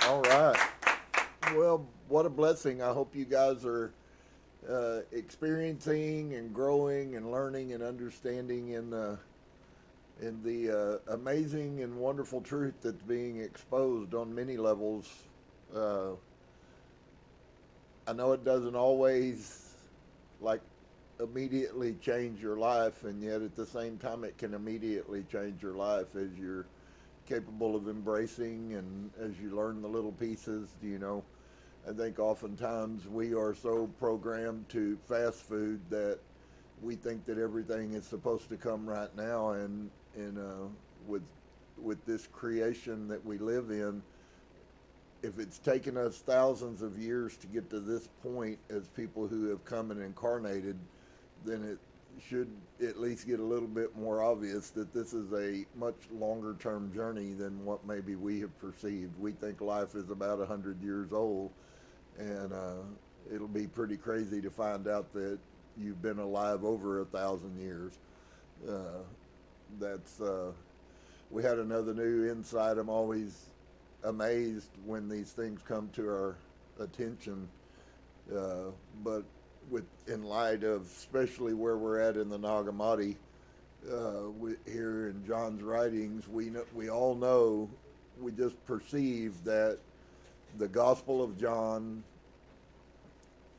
All right. Well, what a blessing. I hope you guys are experiencing and growing and learning and understanding in the amazing and wonderful truth that's being exposed on many levels. Uh, I know it doesn't always like immediately change your life, and yet at the same time, it can immediately change your life as you're capable of embracing and as you learn the little pieces. I think oftentimes we are so programmed to fast food that we think that everything is supposed to come right now, and with with this creation that we live in, if it's taken us thousands of years to get to this point as people who have come and incarnated, then it should at least get a little bit more obvious that this is a much longer term journey than what maybe we have perceived. We think life is about 100 years old, and it'll be pretty crazy to find out that you've been alive over 1,000 years. Uh, that's We had another new insight. I'm always amazed when these things come to our attention, but in light of especially where we're at in the Nag Hammadi, here in John's writings, we all know, we just perceive that the Gospel of John,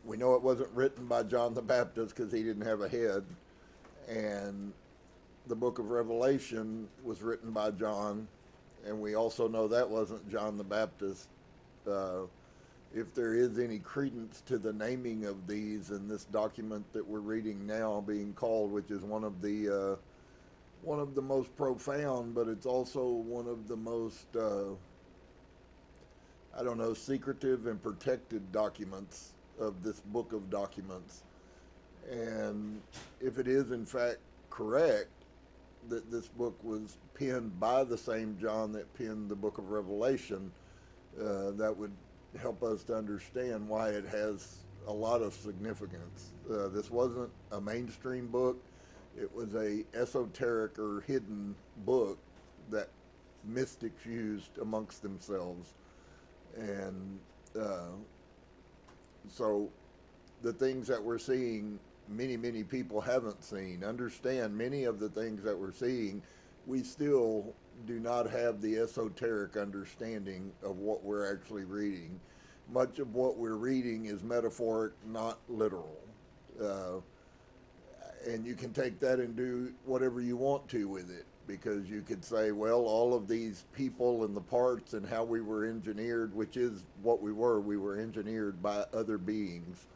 we know it wasn't written by John the Baptist because he didn't have a head, and the book of Revelation was written by John, and we also know that wasn't John the Baptist. Uh, if there is any credence to the naming of these in this document that we're reading now being called, which is one of the most profound, but it's also one of the most I don't know, secretive and protected documents of this book of documents. And if it is in fact correct that this book was penned by the same John that penned the book of Revelation, that would help us to understand why it has a lot of significance. This wasn't a mainstream book. It was a esoteric or hidden book that mystics used amongst themselves. And so the things that we're seeing, many people haven't seen. Understand, many of the things that we're seeing, we still do not have the esoteric understanding of what we're actually reading. Much of what we're reading is metaphoric, not literal. Uh, and you can take that and do whatever you want to with it, because you could say, well, all of these people and the parts and how we were engineered, which is what we were engineered by other beings.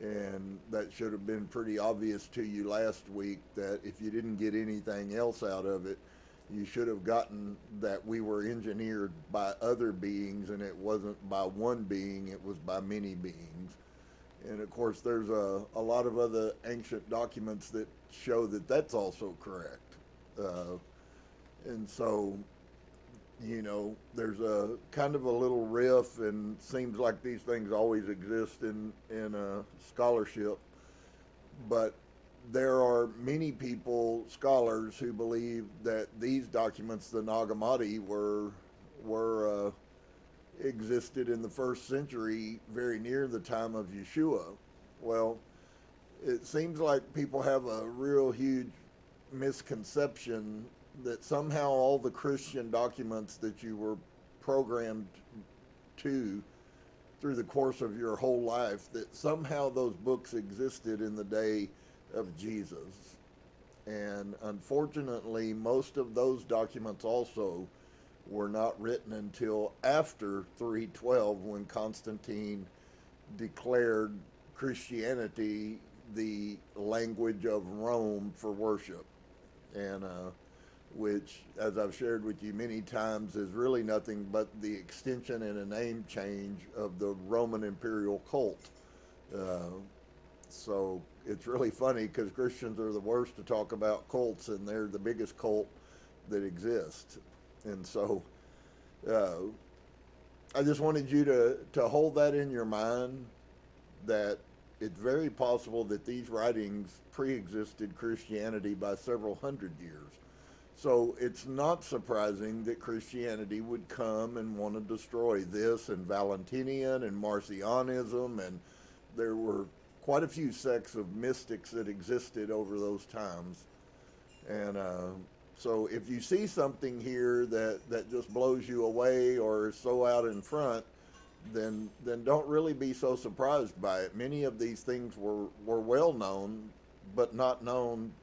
And that should have been pretty obvious to you last week, that if you didn't get anything else out of it, you should have gotten that we were engineered by other beings, and it wasn't by one being, it was by many beings. And of course, there's a lot of other ancient documents that show that that's also correct. And so, there's a kind of a little riff, and seems like these things always exist in scholarship. But there are many people, scholars, who believe that these documents, the Nag Hammadi, were existed in the first century, very near the time of Yeshua. Well, it seems like people have a real huge misconception that somehow all the Christian documents that you were programmed to through the course of your whole life, that somehow those books existed in the day of Jesus. And unfortunately, most of those documents also were not written until after 312, when Constantine declared Christianity the language of Rome for worship. And which, as I've shared with you many times, is really nothing but the extension and a name change of the Roman imperial cult. So it's really funny, because Christians are the worst to talk about cults, and they're the biggest cult that exists. And so I just wanted you to hold that in your mind, that it's very possible that these writings pre-existed Christianity by several hundred years. So it's not surprising that Christianity would come and want to destroy this, and Valentinian and Marcionism, and there were quite a few sects of mystics that existed over those times. And so if you see something here that just blows you away or is so out in front, then don't really be so surprised by it. Many of these things were well known, but not known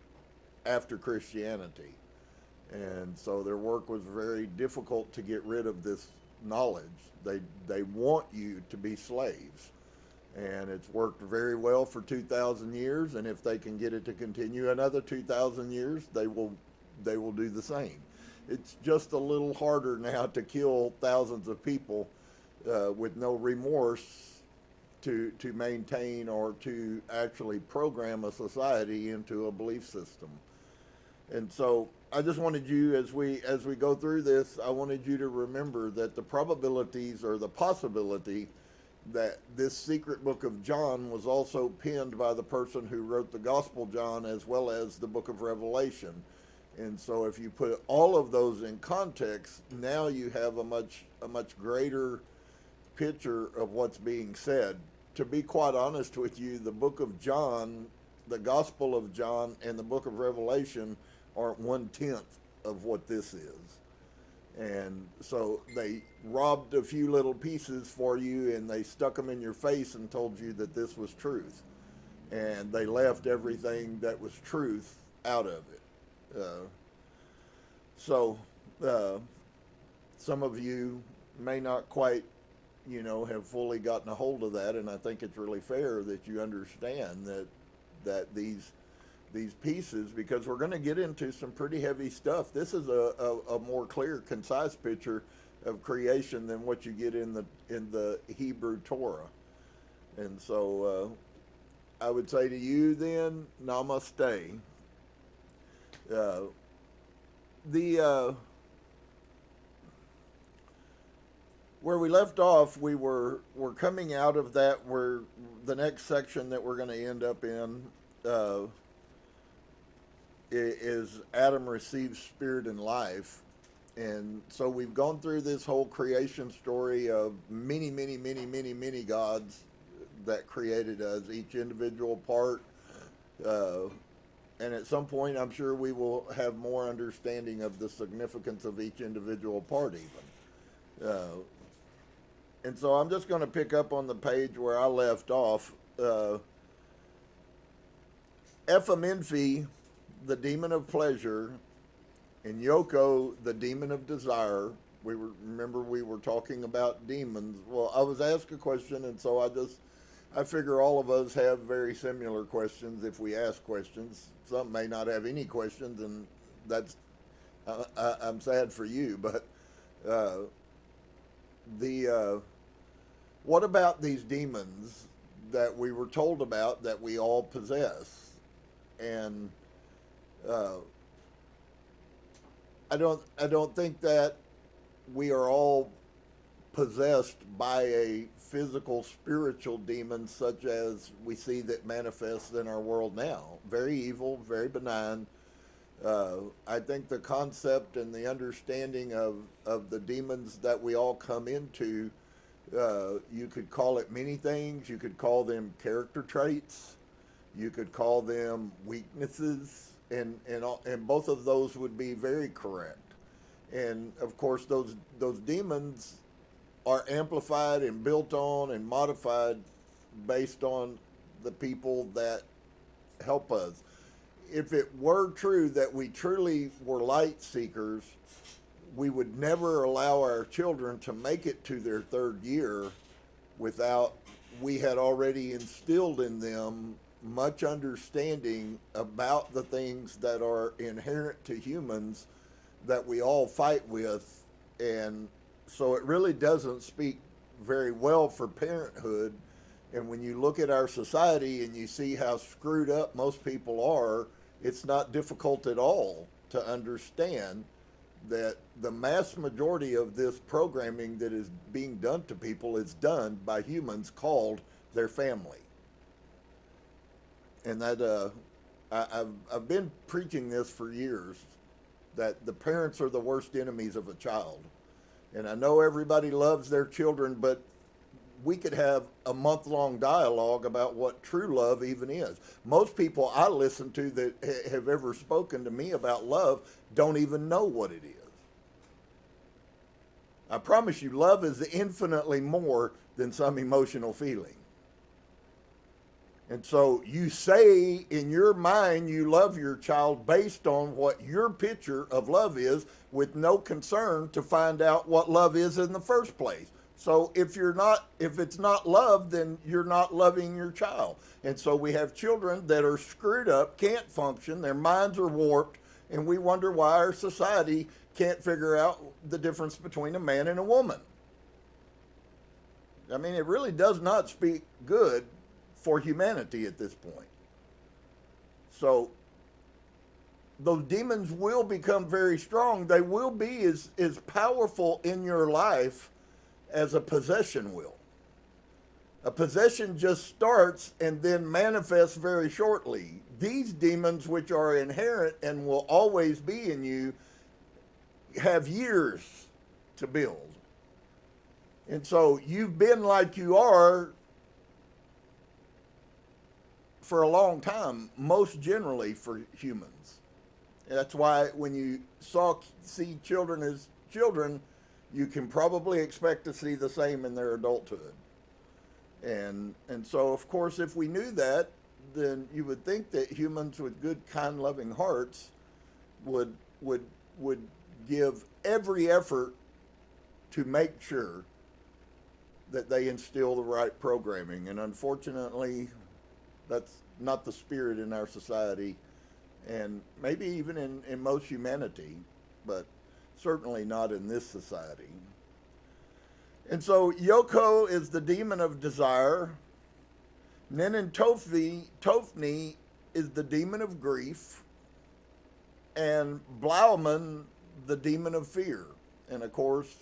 after Christianity. And so their work was very difficult to get rid of this knowledge. They want you to be slaves. And it's worked very well for 2,000 years, and if they can get it to continue another 2,000 years, they will do the same. It's just a little harder now to kill thousands of people with no remorse to maintain or to actually program a society into a belief system. And so I just wanted you, as we go through this, I wanted you to remember that the probabilities or the possibility that this secret book of John was also penned by the person who wrote the Gospel John as well as the book of Revelation. And so if you put all of those in context, now you have a much greater picture of what's being said. To be quite honest with you, the book of John, the Gospel of John, and the book of Revelation aren't 1/10 of what this is. And so they robbed a few little pieces for you, and they stuck them in your face and told you that this was truth. And they left everything that was truth out of it. Some of you may not quite, have fully gotten a hold of that, and I think it's really fair that you understand that these pieces, because we're going to get into some pretty heavy stuff. This is a more clear, concise picture of creation than what you get in the Hebrew Torah. And so I would say to you then, namaste. Where we left off, we're coming out of that, where the next section that we're going to end up in is Adam receives spirit and life. And so we've gone through this whole creation story of many gods that created us, each individual part. And at some point, I'm sure we will have more understanding of the significance of each individual part even. And so I'm just going to pick up on the page where I left off. Epheminphi, the demon of pleasure, and Yoko, the demon of desire. Remember we were talking about demons. Well, I was asked a question, and so I figure all of us have very similar questions if we ask questions. Some may not have any questions, and I'm sad for you. But what about these demons that we were told about that we all possess? And I don't think that we are all possessed by a physical spiritual demon such as we see that manifests in our world now. Very evil, very benign. I think the concept and the understanding of the demons that we all come into, you could call it many things. You could call them character traits. You could call them weaknesses, and both of those would be very correct. And of course, those demons are amplified and built on and modified based on the people that help us. If it were true that we truly were light seekers, we would never allow our children to make it to their third year without we had already instilled in them much understanding about the things that are inherent to humans that we all fight with. And so it really doesn't speak very well for parenthood. And when you look at our society and you see how screwed up most people are, it's not difficult at all to understand that the mass majority of this programming that is being done to people is done by humans called their family. And that I've been preaching this for years, that the parents are the worst enemies of a child. And I know everybody loves their children, but we could have a month-long dialogue about what true love even is. Most people I listen to that have ever spoken to me about love don't even know what it is. I promise you, love is infinitely more than some emotional feeling. And so you say in your mind you love your child based on what your picture of love is, with no concern to find out what love is in the first place. So if it's not love, then you're not loving your child. And so we have children that are screwed up, can't function, their minds are warped, and we wonder why our society can't figure out the difference between a man and a woman. I mean, it really does not speak good for humanity at this point. So those demons will become very strong. They will be as powerful in your life as a possession will. A possession just starts and then manifests very shortly. These demons, which are inherent and will always be in you, have years to build. And so you've been like you are for a long time, most generally for humans. That's why when you see children as children, you can probably expect to see the same in their adulthood. And so, of course, if we knew that, then you would think that humans with good, kind, loving hearts would give every effort to make sure that they instill the right programming. And unfortunately, that's not the spirit in our society, and maybe even in most humanity, but certainly not in this society. And so Yoko is the demon of desire. Nenin Tofni is the demon of grief. And Blauman, the demon of fear. And of course,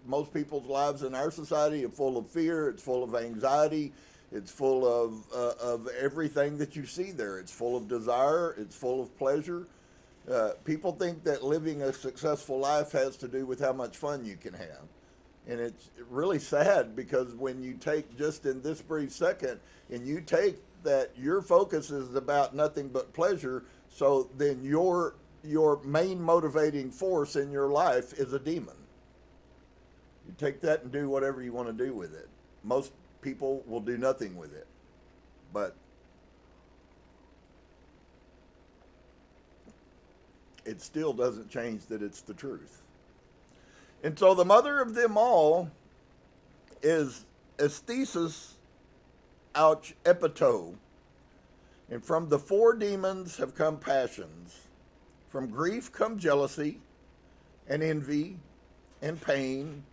most people's lives in our society are full of fear. It's full of anxiety. It's full of everything that you see there. It's full of desire. It's full of pleasure. People think that living a successful life has to do with how much fun you can have. And it's really sad, because when you take just in this brief second and you take that your focus is about nothing but pleasure, so then your main motivating force in your life is a demon. You take that and do whatever you want to do with it. Most people will do nothing with it. But it still doesn't change that it's the truth. And so the mother of them all is aesthesis, ouch, epito. And from the four demons have come passions. From grief come jealousy, and envy, and pain,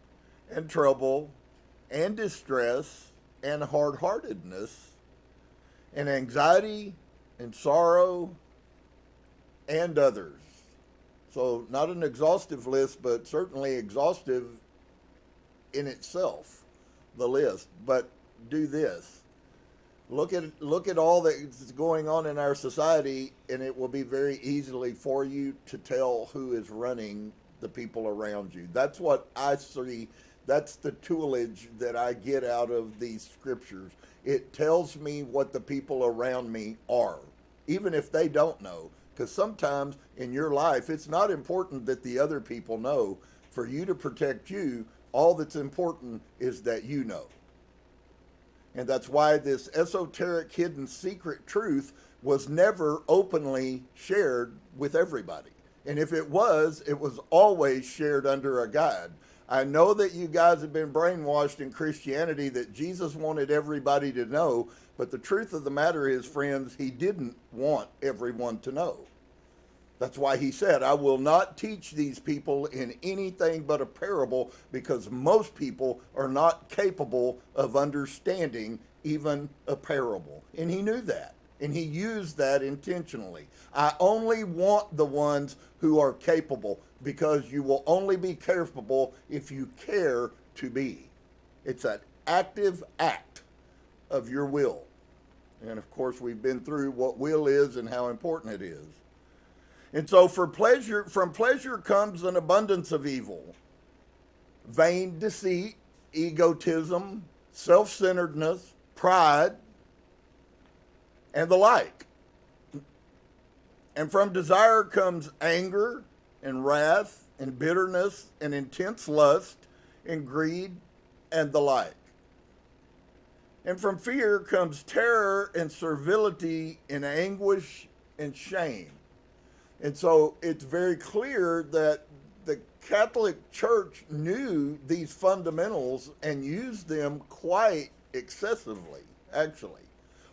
and trouble, and distress, and hard-heartedness, and anxiety, and sorrow, and others. So not an exhaustive list, but certainly exhaustive in itself, the list. But do this. Look at all that's going on in our society, and it will be very easily for you to tell who is running the people around you. That's what I see. That's the toolage that I get out of these scriptures. It tells me what the people around me are, even if they don't know. Because sometimes in your life, it's not important that the other people know. For you to protect you, all that's important is that you know. And that's why this esoteric, hidden, secret truth was never openly shared with everybody. And if it was always shared under a guide. I know that you guys have been brainwashed in Christianity that Jesus wanted everybody to know, but the truth of the matter is, friends, he didn't want everyone to know. That's why he said, I will not teach these people in anything but a parable, because most people are not capable of understanding even a parable. And he knew that, and he used that intentionally. I only want the ones who are capable, because you will only be capable if you care to be. It's an active act of your will. And of course, we've been through what will is and how important it is. And so from pleasure comes an abundance of evil. Vain deceit, egotism, self-centeredness, pride, and the like. And from desire comes anger and wrath and bitterness and intense lust and greed and the like. And from fear comes terror and servility and anguish and shame. And so it's very clear that the Catholic Church knew these fundamentals and used them quite excessively, actually.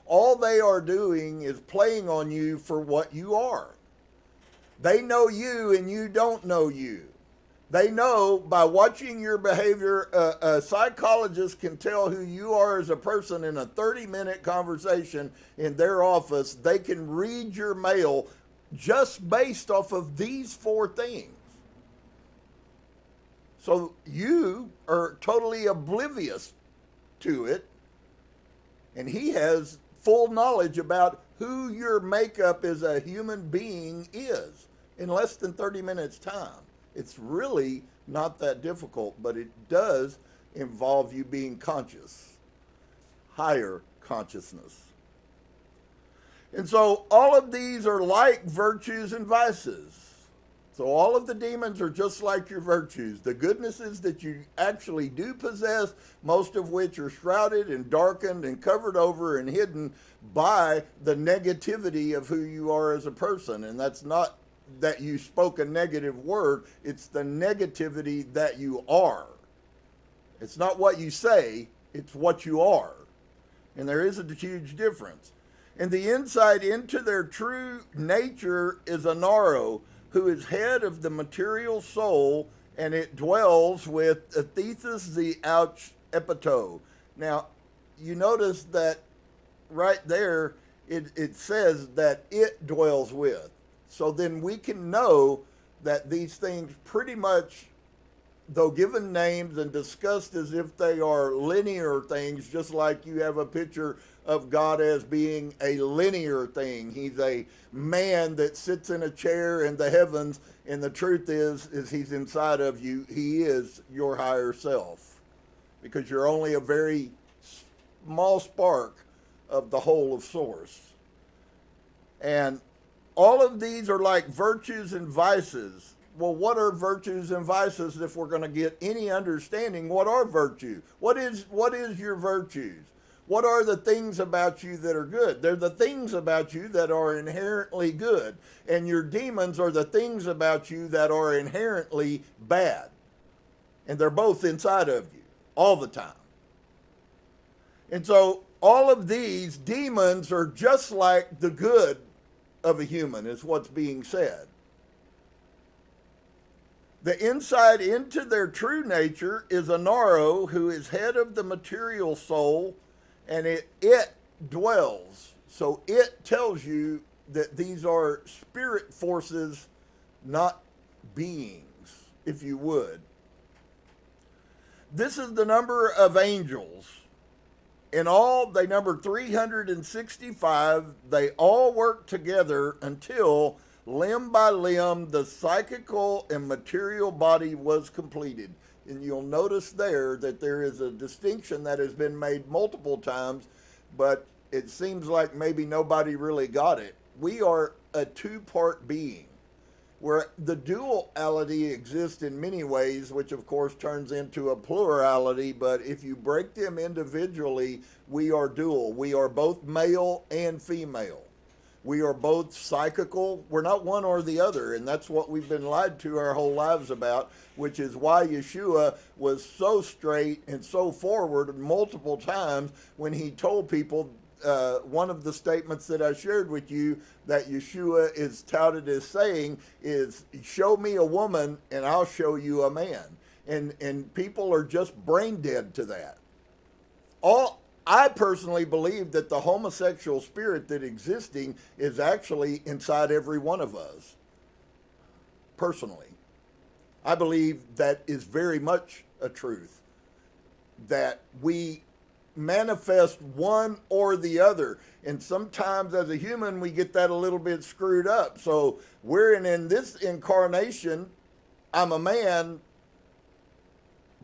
All they are doing is playing on you for what you are. They know you and you don't know you. They know by watching your behavior, a psychologist can tell who you are as a person in a 30-minute conversation in their office. They can read your mail just based off of these four things. So you are totally oblivious to it, and he has full knowledge about who your makeup as a human being is in less than 30 minutes time. It's really not that difficult, but it does involve you being conscious, higher consciousness. And so all of these are like virtues and vices. So all of the demons are just like your virtues. The goodnesses that you actually do possess, most of which are shrouded and darkened and covered over and hidden by the negativity of who you are as a person. And that's not that you spoke a negative word, it's the negativity that you are. It's not what you say, it's what you are. And there is a huge difference. And the insight into their true nature is Anaro, who is head of the material soul, and it dwells with Athethus the Ouch Epito. Now, you notice that right there, it says that it dwells with. So then we can know that these things pretty much, though given names and discussed as if they are linear things, just like you have a picture of God as being a linear thing. He's a man that sits in a chair in the heavens, and the truth is he's inside of you. He is your higher self, because you're only a very small spark of the whole of Source. And all of these are like virtues and vices. Well, what are virtues and vices if we're going to get any understanding? What are virtues? What is your virtues? What are the things about you that are good? They're the things about you that are inherently good. And your demons are the things about you that are inherently bad. And they're both inside of you all the time. And so all of these demons are just like the good of a human, is what's being said. The insight into their true nature is Anaro, who is head of the material soul, and it dwells. So it tells you that these are spirit forces, not beings, if you would. This is the number of angels. In all, they number 365. They all work together until, limb by limb, the psychical and material body was completed. And you'll notice there that there is a distinction that has been made multiple times, but it seems like maybe nobody really got it. We are a two-part being, where the duality exists in many ways, which of course turns into a plurality, but if you break them individually, we are dual. We are both male and female. We are both psychical. We're not one or the other, and that's what we've been lied to our whole lives about, which is why Yeshua was so straight and so forward multiple times when he told people, one of the statements that I shared with you that Yeshua is touted as saying is, show me a woman and I'll show you a man. And people are just brain dead to that. I personally believe that the homosexual spirit that existing is actually inside every one of us. Personally. I believe that is very much a truth. That we manifest one or the other. And sometimes as a human, we get that a little bit screwed up. So in this incarnation, I'm a man,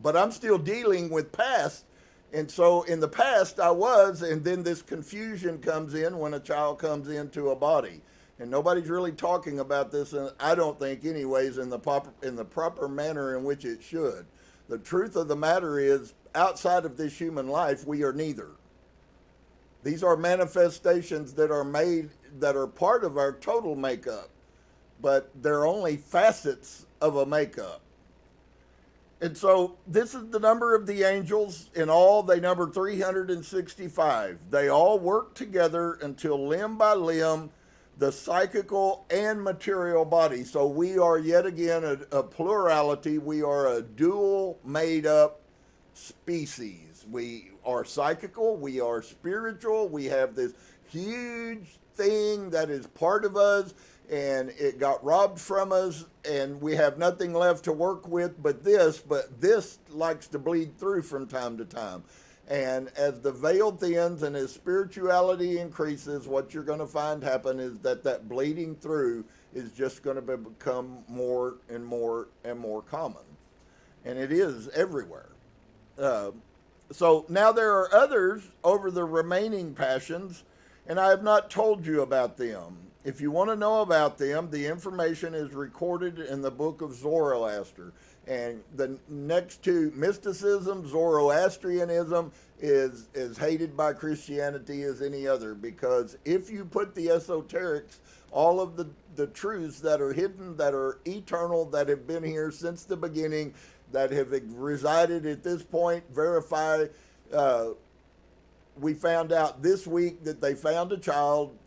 but I'm still dealing with past. And so in the past I was, and then this confusion comes in when a child comes into a body. And nobody's really talking about this, and I don't think anyways, in the proper manner in which it should. The truth of the matter is, outside of this human life, we are neither. These are manifestations that are made, that are part of our total makeup, but they're only facets of a makeup. And so this is the number of the angels. In all, they number 365. They all work together until limb by limb, the psychical and material body. So we are yet again a plurality. We are a dual made up species. We are psychical, we are spiritual, we have this huge thing that is part of us, and it got robbed from us, and we have nothing left to work with but this likes to bleed through from time to time. And as the veil thins and as spirituality increases, what you're going to find happen is that bleeding through is just going to become more and more and more common. And it is everywhere. So now there are others over the remaining passions, and I have not told you about them. If you want to know about them, the information is recorded in the book of Zoroaster. And the next to mysticism, Zoroastrianism is as hated by Christianity as any other, because if you put the esoterics, all of the truths that are hidden, that are eternal, that have been here since the beginning, that have resided at this point, verify. We found out this week that they found a child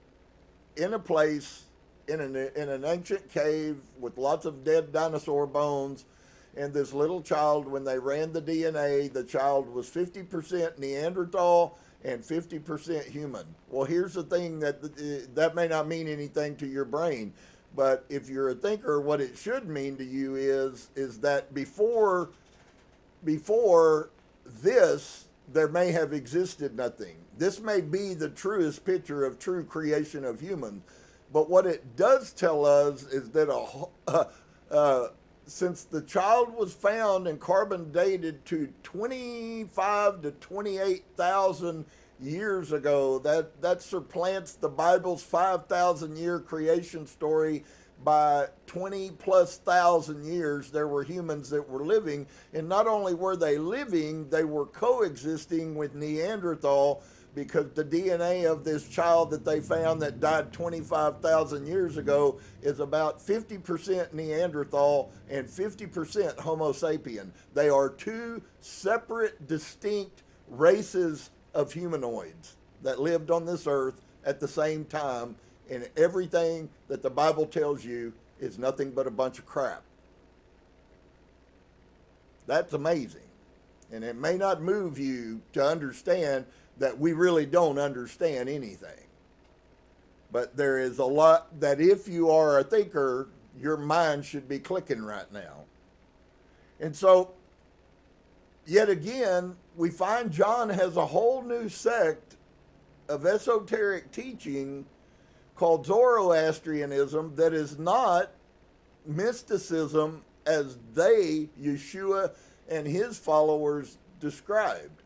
in a place, in an ancient cave with lots of dead dinosaur bones. And this little child, when they ran the DNA, the child was 50% Neanderthal and 50% human. Well, here's the thing, that may not mean anything to your brain, but if you're a thinker, what it should mean to you is that before this, there may have existed nothing. This may be the truest picture of true creation of humans. But what it does tell us is that since the child was found and carbon dated to 25 to 28,000 years ago, that supplants the Bible's 5,000 year creation story by 20 plus thousand years. There were humans that were living, and not only were they living, they were coexisting with Neanderthal, because the DNA of this child that they found that died 25,000 years ago is about 50% Neanderthal and 50% Homo sapien. They are two separate, distinct races of humanoids that lived on this earth at the same time, and everything that the Bible tells you is nothing but a bunch of crap. That's amazing. And it may not move you to understand that we really don't understand anything. But there is a lot that, if you are a thinker, your mind should be clicking right now. And so, yet again, we find John has a whole new sect of esoteric teaching called Zoroastrianism that is not mysticism as they, Yeshua and his followers, described.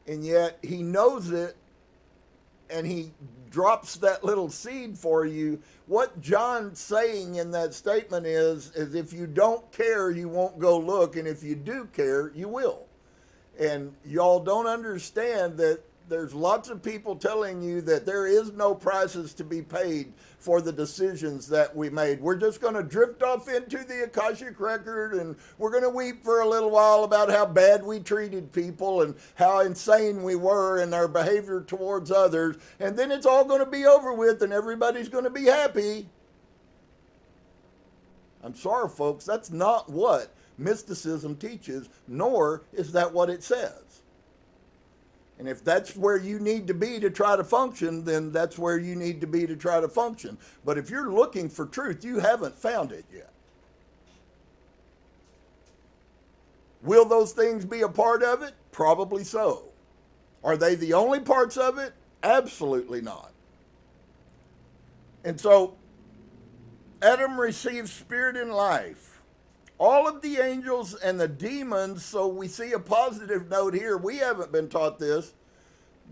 And yet he knows it, and he drops that little seed for you. What John's saying in that statement is if you don't care, you won't go look, and if you do care, you will. And y'all don't understand that there's lots of people telling you that there is no prices to be paid for the decisions that we made. We're just going to drift off into the Akashic record, and we're going to weep for a little while about how bad we treated people and how insane we were in our behavior towards others, and then it's all going to be over with and everybody's going to be happy. I'm sorry, folks, that's not what mysticism teaches, nor is that what it says. And if that's where you need to be to try to function, then that's where you need to be to try to function. But if you're looking for truth, you haven't found it yet. Will those things be a part of it? Probably so. Are they the only parts of it? Absolutely not. And so Adam receives spirit and life. All of the angels and the demons, so we see a positive note here. We haven't been taught this,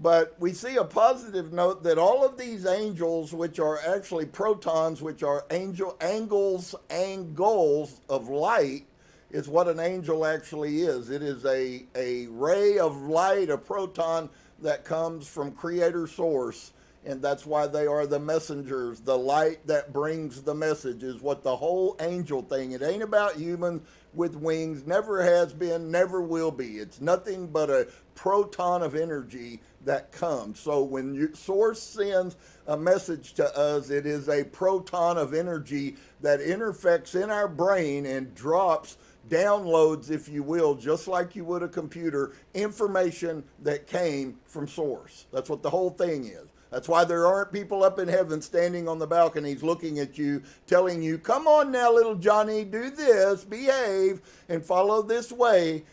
but we see a positive note that all of these angels, which are actually protons, which are angles of light, is what an angel actually is. It is a ray of light, a proton that comes from Creator Source. And that's why they are the messengers. The light that brings the message is what the whole angel thing. It ain't about humans with wings. Never has been, never will be. It's nothing but a proton of energy that comes. So when your Source sends a message to us, it is a proton of energy that interfects in our brain and drops, downloads, if you will, just like you would a computer, information that came from Source. That's what the whole thing is. That's why there aren't people up in heaven standing on the balconies looking at you, telling you, come on now, little Johnny, do this, behave, and follow this way.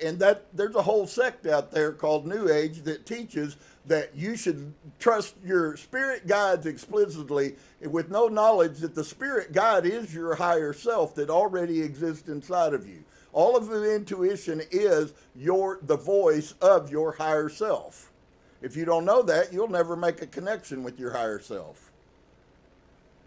And that there's a whole sect out there called New Age that teaches that you should trust your spirit guides explicitly with no knowledge that the spirit guide is your higher self that already exists inside of you. All of the intuition is the voice of your higher self. If you don't know that, you'll never make a connection with your higher self.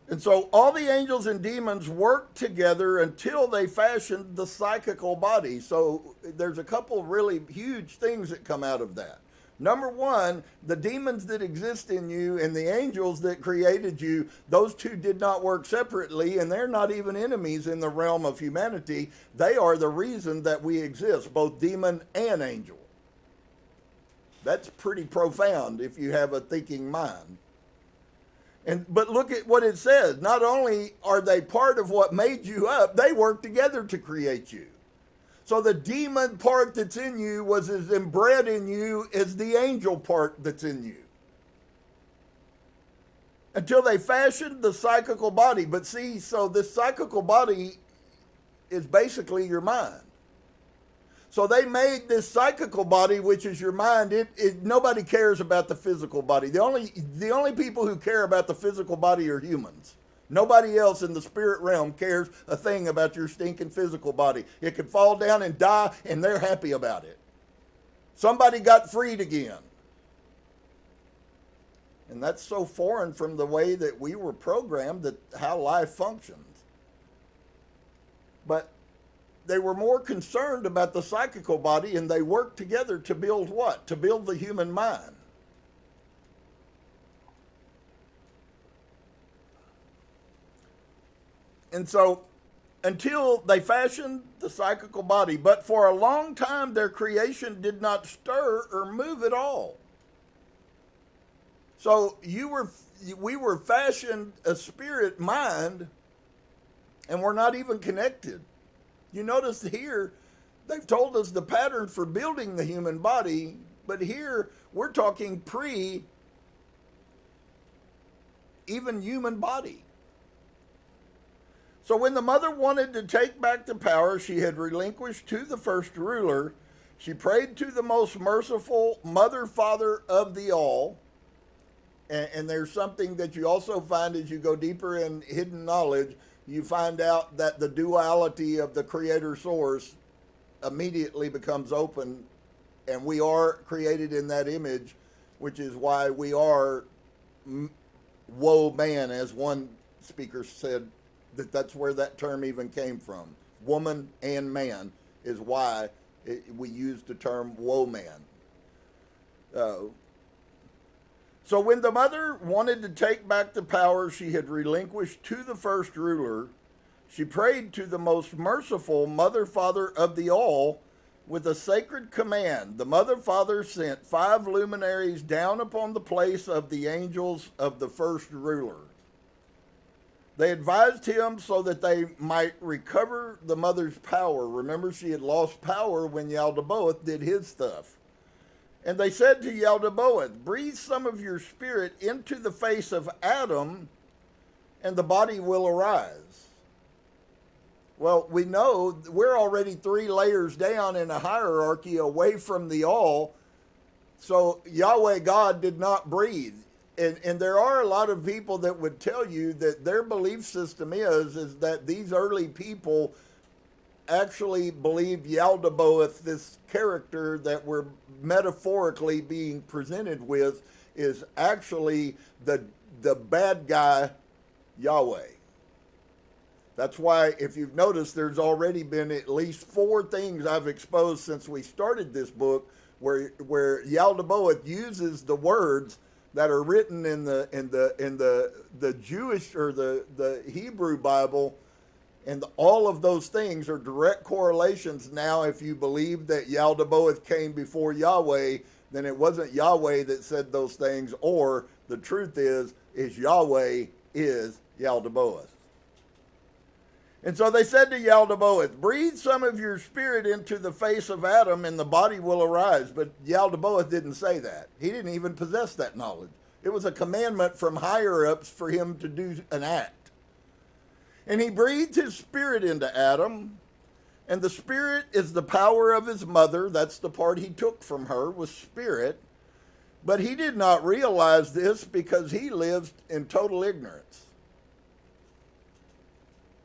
And so all the angels and demons worked together until they fashioned the psychical body. So there's a couple really huge things that come out of that. Number one, the demons that exist in you and the angels that created you, those two did not work separately, and they're not even enemies in the realm of humanity. They are the reason that we exist, both demon and angel. That's pretty profound if you have a thinking mind. But look at what it says. Not only are they part of what made you up, they work together to create you. So the demon part that's in you was as inbred in you as the angel part that's in you. Until they fashioned the psychical body. But see, so this psychical body is basically your mind. So they made this psychical body, which is your mind. Nobody cares about the physical body. The only people who care about the physical body are humans. Nobody else in the spirit realm cares a thing about your stinking physical body. It could fall down and die, and they're happy about it. Somebody got freed again. And that's so foreign from the way that we were programmed, that how life functions. But they were more concerned about the psychical body, and they worked together to build what? To build the human mind. And so, until they fashioned the psychical body, but for a long time their creation did not stir or move at all. So we were fashioned a spirit mind, and we're not even connected. You notice here, they've told us the pattern for building the human body, but here we're talking even human body. So when the mother wanted to take back the power she had relinquished to the first ruler, she prayed to the most merciful Mother, Father of the All. And there's something that you also find as you go deeper in hidden knowledge. You find out that the duality of the Creator Source immediately becomes open, and we are created in that image, which is why we are woe man, as one speaker said, that's where that term even came from. Woman and man is why we use the term woe man. So when the mother wanted to take back the power she had relinquished to the first ruler, she prayed to the most merciful Mother, Father of the All with a sacred command. The Mother, Father sent 5 luminaries down upon the place of the angels of the first ruler. They advised him so that they might recover the mother's power. Remember, she had lost power when Yaldabaoth did his stuff. And they said to Yaldabaoth, breathe some of your spirit into the face of Adam, and the body will arise. Well, we know we're already 3 layers down in a hierarchy away from the all, So Yahweh God did not breathe. And there are a lot of people that would tell you that their belief system is that these early people actually believed Yaldabaoth, this character that we're metaphorically being presented with, is actually the bad guy Yahweh. That's why, if you've noticed, there's already been at least 4 things I've exposed since we started this book where Yaldabaoth uses the words that are written in the Jewish or the Hebrew Bible, and all of those things are direct correlations. Now, if you believe that Yaldabaoth came before Yahweh, then it wasn't Yahweh that said those things, or the truth is Yahweh is Yaldabaoth. And so they said to Yaldabaoth, breathe some of your spirit into the face of Adam and the body will arise. But Yaldabaoth didn't say that. He didn't even possess that knowledge. It was a commandment from higher ups for him to do an act. And he breathed his spirit into Adam, and the spirit is the power of his mother. That's the part he took from her, was spirit. But he did not realize this because he lived in total ignorance.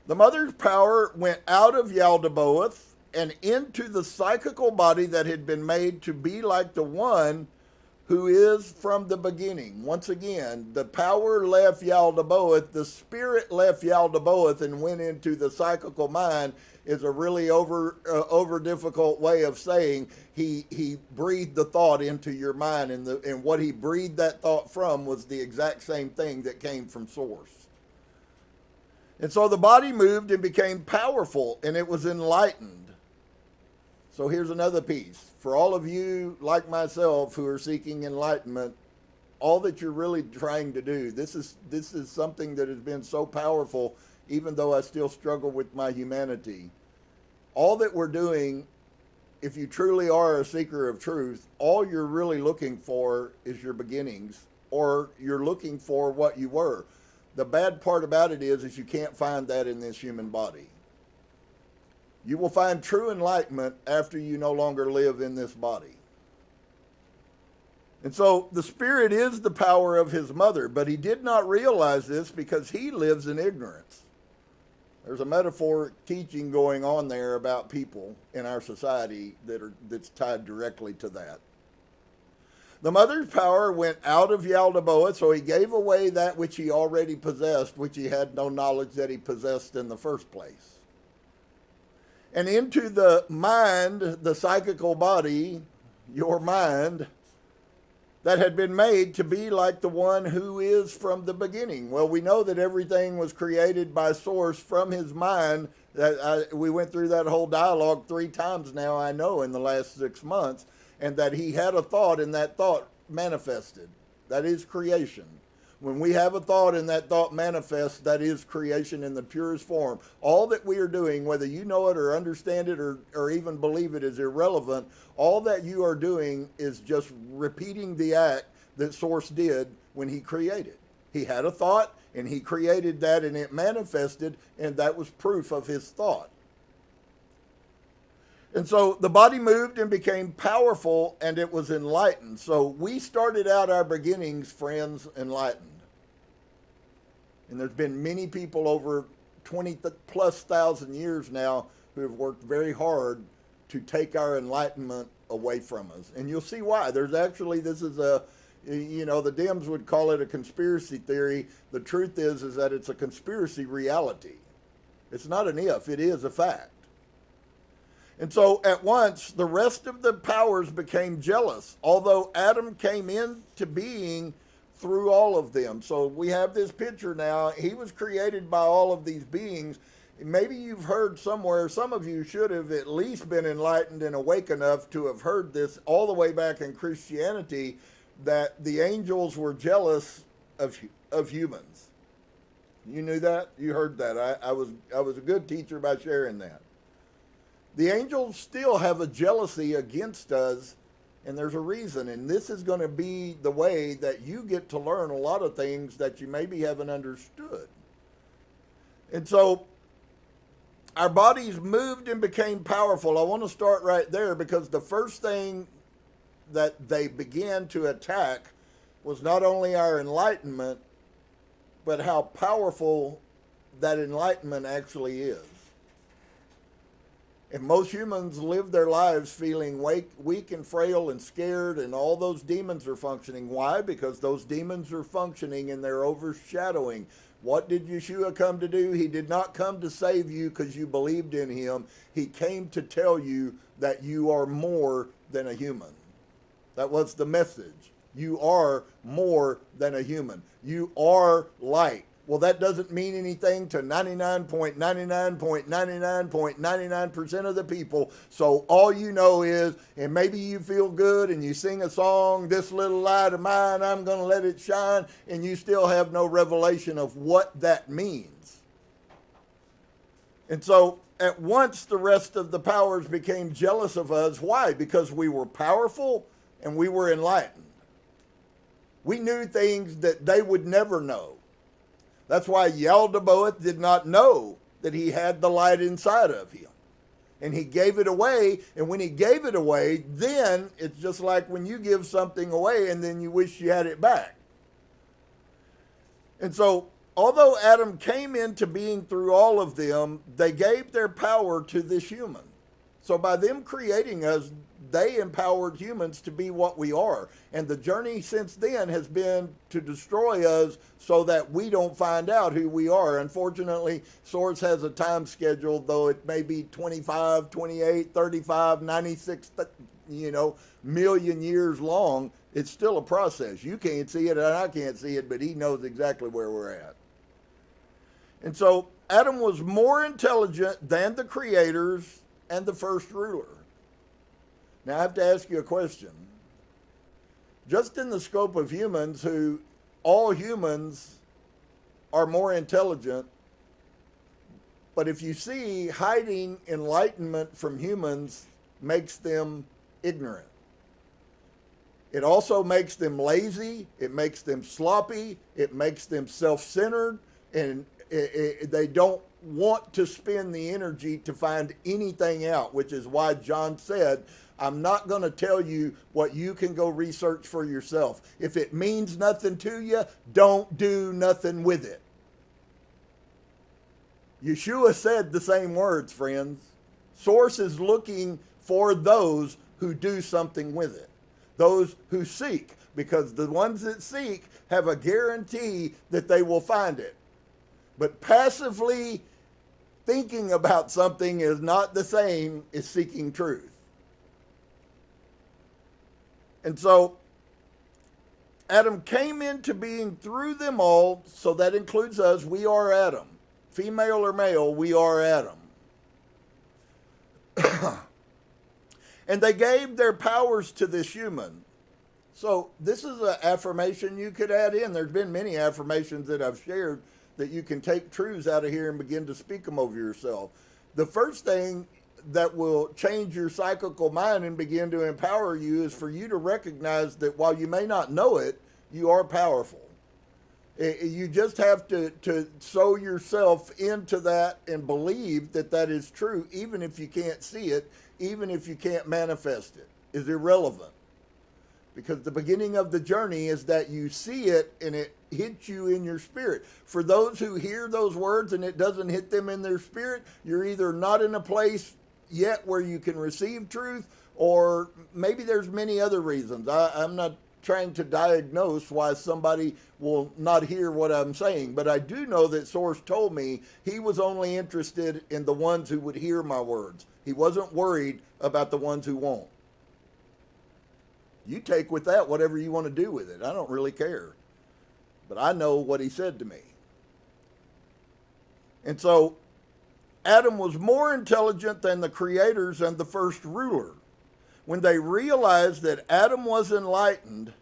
The mother's power went out of Yaldabaoth and into the psychical body that had been made to be like the one who is from the beginning. Once again, the power left Yaldabaoth, the spirit left Yaldabaoth and went into the psychical mind is a really over difficult way of saying he breathed the thought into your mind, and what he breathed that thought from was the exact same thing that came from source. And so the body moved and became powerful, and it was enlightened. So here's another piece. For all of you like myself who are seeking enlightenment, all that you're really trying to do, this is something that has been so powerful, even though I still struggle with my humanity. All that we're doing, if you truly are a seeker of truth, all you're really looking for is your beginnings, or you're looking for what you were. The bad part about it is you can't find that in this human body. You will find true enlightenment after you no longer live in this body. And so the spirit is the power of his mother, but he did not realize this because he lives in ignorance. There's a metaphoric teaching going on there about people in our society that's tied directly to that. The mother's power went out of Yaldabaoth, so he gave away that which he already possessed, which he had no knowledge that he possessed in the first place. And into the mind, the psychical body, your mind, that had been made to be like the one who is from the beginning. Well, we know that everything was created by source from his mind. We went through that whole dialogue 3 times now, I know, in the last 6 months. And that he had a thought and that thought manifested. That is creation. When we have a thought and that thought manifests, that is creation in the purest form. All that we are doing, whether you know it or understand it or even believe it, is irrelevant. All that you are doing is just repeating the act that Source did when he created. He had a thought and he created that and it manifested, and that was proof of his thought. And so the body moved and became powerful, and it was enlightened. So we started out our beginnings, friends, enlightened. And there's been many people over 20,000+ years now who have worked very hard to take our enlightenment away from us. And you'll see why. There's actually, this is the Dems would call it a conspiracy theory. The truth is that it's a conspiracy reality. It's not an if, it is a fact. And so at once, the rest of the powers became jealous, although Adam came into being through all of them. So we have this picture now. He was created by all of these beings. Maybe you've heard somewhere, some of you should have at least been enlightened and awake enough to have heard this all the way back in Christianity, that the angels were jealous of humans. You knew that? You heard that. I was a good teacher by sharing that. The angels still have a jealousy against us, and there's a reason. And this is going to be the way that you get to learn a lot of things that you maybe haven't understood. And so our bodies moved and became powerful. I want to start right there because the first thing that they began to attack was not only our enlightenment, but how powerful that enlightenment actually is. And most humans live their lives feeling weak and frail and scared, and all those demons are functioning. Why? Because those demons are functioning and they're overshadowing. What did Yeshua come to do? He did not come to save you because you believed in him. He came to tell you that you are more than a human. That was the message. You are more than a human. You are light. Well, that doesn't mean anything to 99.99.99.99% of the people. So all you know is, and maybe you feel good and you sing a song, "This little light of mine, I'm going to let it shine," and you still have no revelation of what that means. And so at once the rest of the powers became jealous of us. Why? Because we were powerful and we were enlightened. We knew things that they would never know. That's why Yaldabaoth did not know that he had the light inside of him. And he gave it away, and when he gave it away, then it's just like when you give something away and then you wish you had it back. And so, although Adam came into being through all of them, they gave their power to this human. So by them creating us, they empowered humans to be what we are. And the journey since then has been to destroy us so that we don't find out who we are. Unfortunately, Source has a time schedule, though it may be 25, 28, 35, 96, million years long. It's still a process. You can't see it and I can't see it, but he knows exactly where we're at. And so Adam was more intelligent than the creators and the first ruler. Now I have to ask you a question. Just in the scope of humans, who all humans are more intelligent, but if you see, hiding enlightenment from humans makes them ignorant. It also makes them lazy, it makes them sloppy, it makes them self-centered, and they don't want to spend the energy to find anything out, which is why John said, "I'm not going to tell you what you can go research for yourself. If it means nothing to you, don't do nothing with it." Yeshua said the same words, friends. Source is looking for those who do something with it, those who seek, because the ones that seek have a guarantee that they will find it. But passively thinking about something is not the same as seeking truth. And so Adam came into being through them all, so that includes us. We are Adam. Female or male, we are Adam. And they gave their powers to this human. So this is an affirmation you could add in. There's been many affirmations that I've shared that you can take truths out of here and begin to speak them over yourself. The first thing that will change your psychical mind and begin to empower you is for you to recognize that while you may not know it, you are powerful. You just have to sow yourself into that and believe that that is true, even if you can't see it, even if you can't manifest it. Is irrelevant. Because the beginning of the journey is that you see it and it hits you in your spirit. For those who hear those words and it doesn't hit them in their spirit, you're either not in a place yet where you can receive truth, or maybe there's many other reasons. I'm not trying to diagnose why somebody will not hear what I'm saying, but I do know that Source told me he was only interested in the ones who would hear my words. He wasn't worried about the ones who won't. You take with that whatever you want to do with it. I don't really care. But I know what he said to me. And so Adam was more intelligent than the creators and the first ruler. When they realized that Adam was enlightened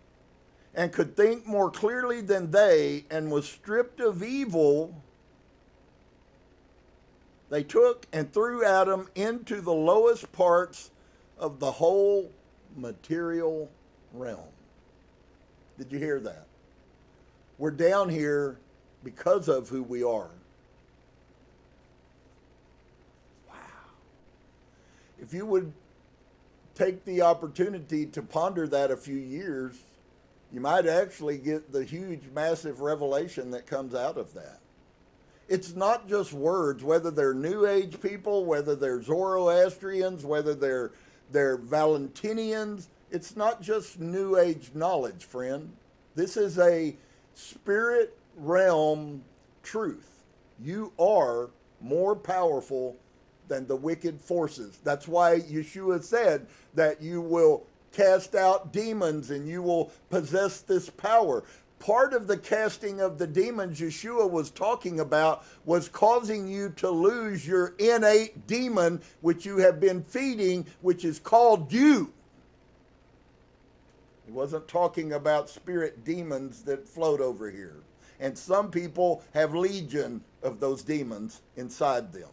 and could think more clearly than they and was stripped of evil, they took and threw Adam into the lowest parts of the whole material realm. Did you hear that? We're down here because of who we are. Wow. If you would take the opportunity to ponder that a few years, you might actually get the huge, massive revelation that comes out of that. It's not just words, whether they're New Age people, whether they're Zoroastrians, whether they're Valentinians. It's not just New Age knowledge, friend. This is a spirit realm truth. You are more powerful than the wicked forces. That's why Yeshua said that you will cast out demons and you will possess this power. Part of the casting of the demons Yeshua was talking about was causing you to lose your innate demon, which you have been feeding, which is called you. He wasn't talking about spirit demons that float over here. And some people have legion of those demons inside them.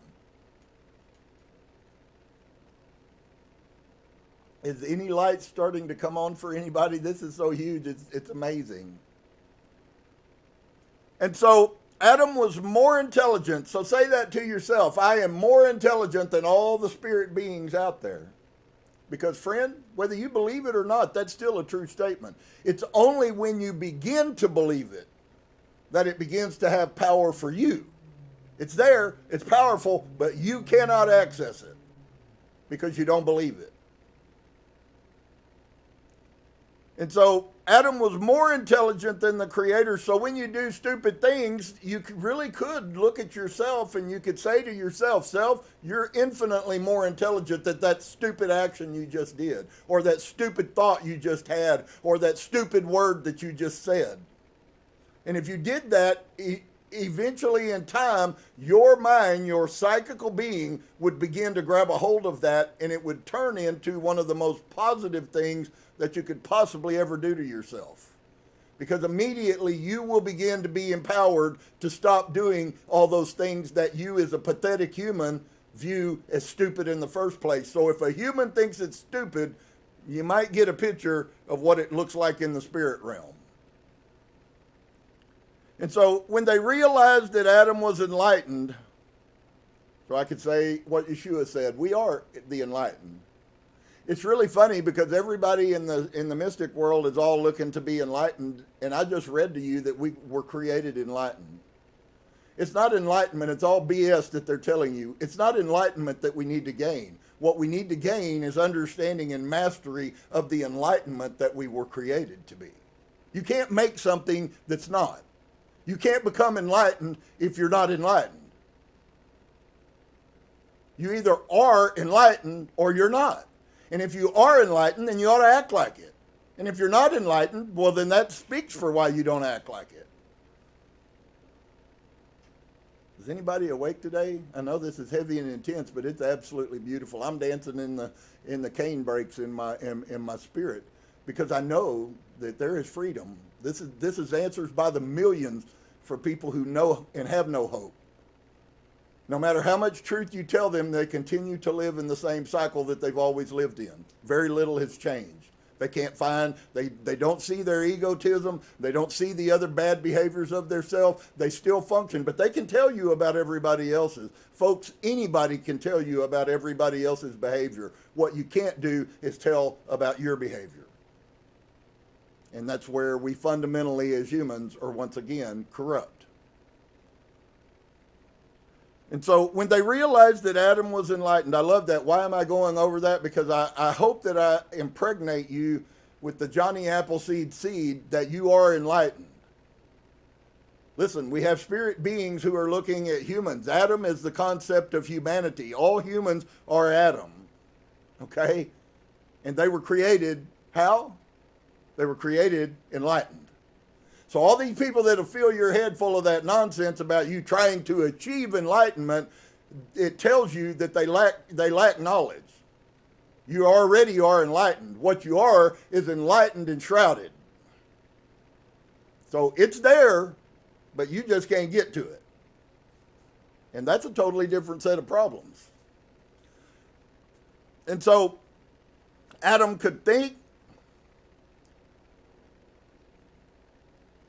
Is any light starting to come on for anybody? This is so huge, it's amazing. And so Adam was more intelligent. So say that to yourself. I am more intelligent than all the spirit beings out there. Because, friend, whether you believe it or not, that's still a true statement. It's only when you begin to believe it that it begins to have power for you. It's there, it's powerful, but you cannot access it because you don't believe it. And so Adam was more intelligent than the Creator. So when you do stupid things, you really could look at yourself and you could say to yourself, self, you're infinitely more intelligent than that stupid action you just did, or that stupid thought you just had, or that stupid word that you just said. And if you did that, eventually in time, your mind, your psychical being would begin to grab a hold of that, and it would turn into one of the most positive things that you could possibly ever do to yourself. Because immediately you will begin to be empowered to stop doing all those things that you as a pathetic human view as stupid in the first place. So if a human thinks it's stupid, you might get a picture of what it looks like in the spirit realm. And so when they realized that Adam was enlightened, so I could say what Yeshua said, we are the enlightened. It's really funny because everybody in the mystic world is all looking to be enlightened, and I just read to you that we were created enlightened. It's not enlightenment, it's all BS that they're telling you. It's not enlightenment that we need to gain. What we need to gain is understanding and mastery of the enlightenment that we were created to be. You can't make something that's not. You can't become enlightened if you're not enlightened. You either are enlightened or you're not. And if you are enlightened, then you ought to act like it. And if you're not enlightened, well, then that speaks for why you don't act like it. Is anybody awake today? I know this is heavy and intense, but it's absolutely beautiful. I'm dancing in the cane breaks in my spirit because I know that there is freedom. This is answers by the millions for people who know and have no hope. No matter how much truth you tell them, they continue to live in the same cycle that they've always lived in. Very little has changed. They can't find, they don't see their egotism. They don't see the other bad behaviors of their self. They still function, but they can tell you about everybody else's. Folks, anybody can tell you about everybody else's behavior. What you can't do is tell about your behavior. And that's where we fundamentally as humans are once again corrupt. And so when they realized that Adam was enlightened, I love that. Why am I going over that? Because I hope that I impregnate you with the Johnny Appleseed seed that you are enlightened. Listen, we have spirit beings who are looking at humans. Adam is the concept of humanity. All humans are Adam. Okay? And they were created how? They were created enlightened. So all these people that'll fill your head full of that nonsense about you trying to achieve enlightenment, it tells you that they lack knowledge. You already are enlightened. What you are is enlightened and shrouded. So it's there, but you just can't get to it. And that's a totally different set of problems. And so Adam could think,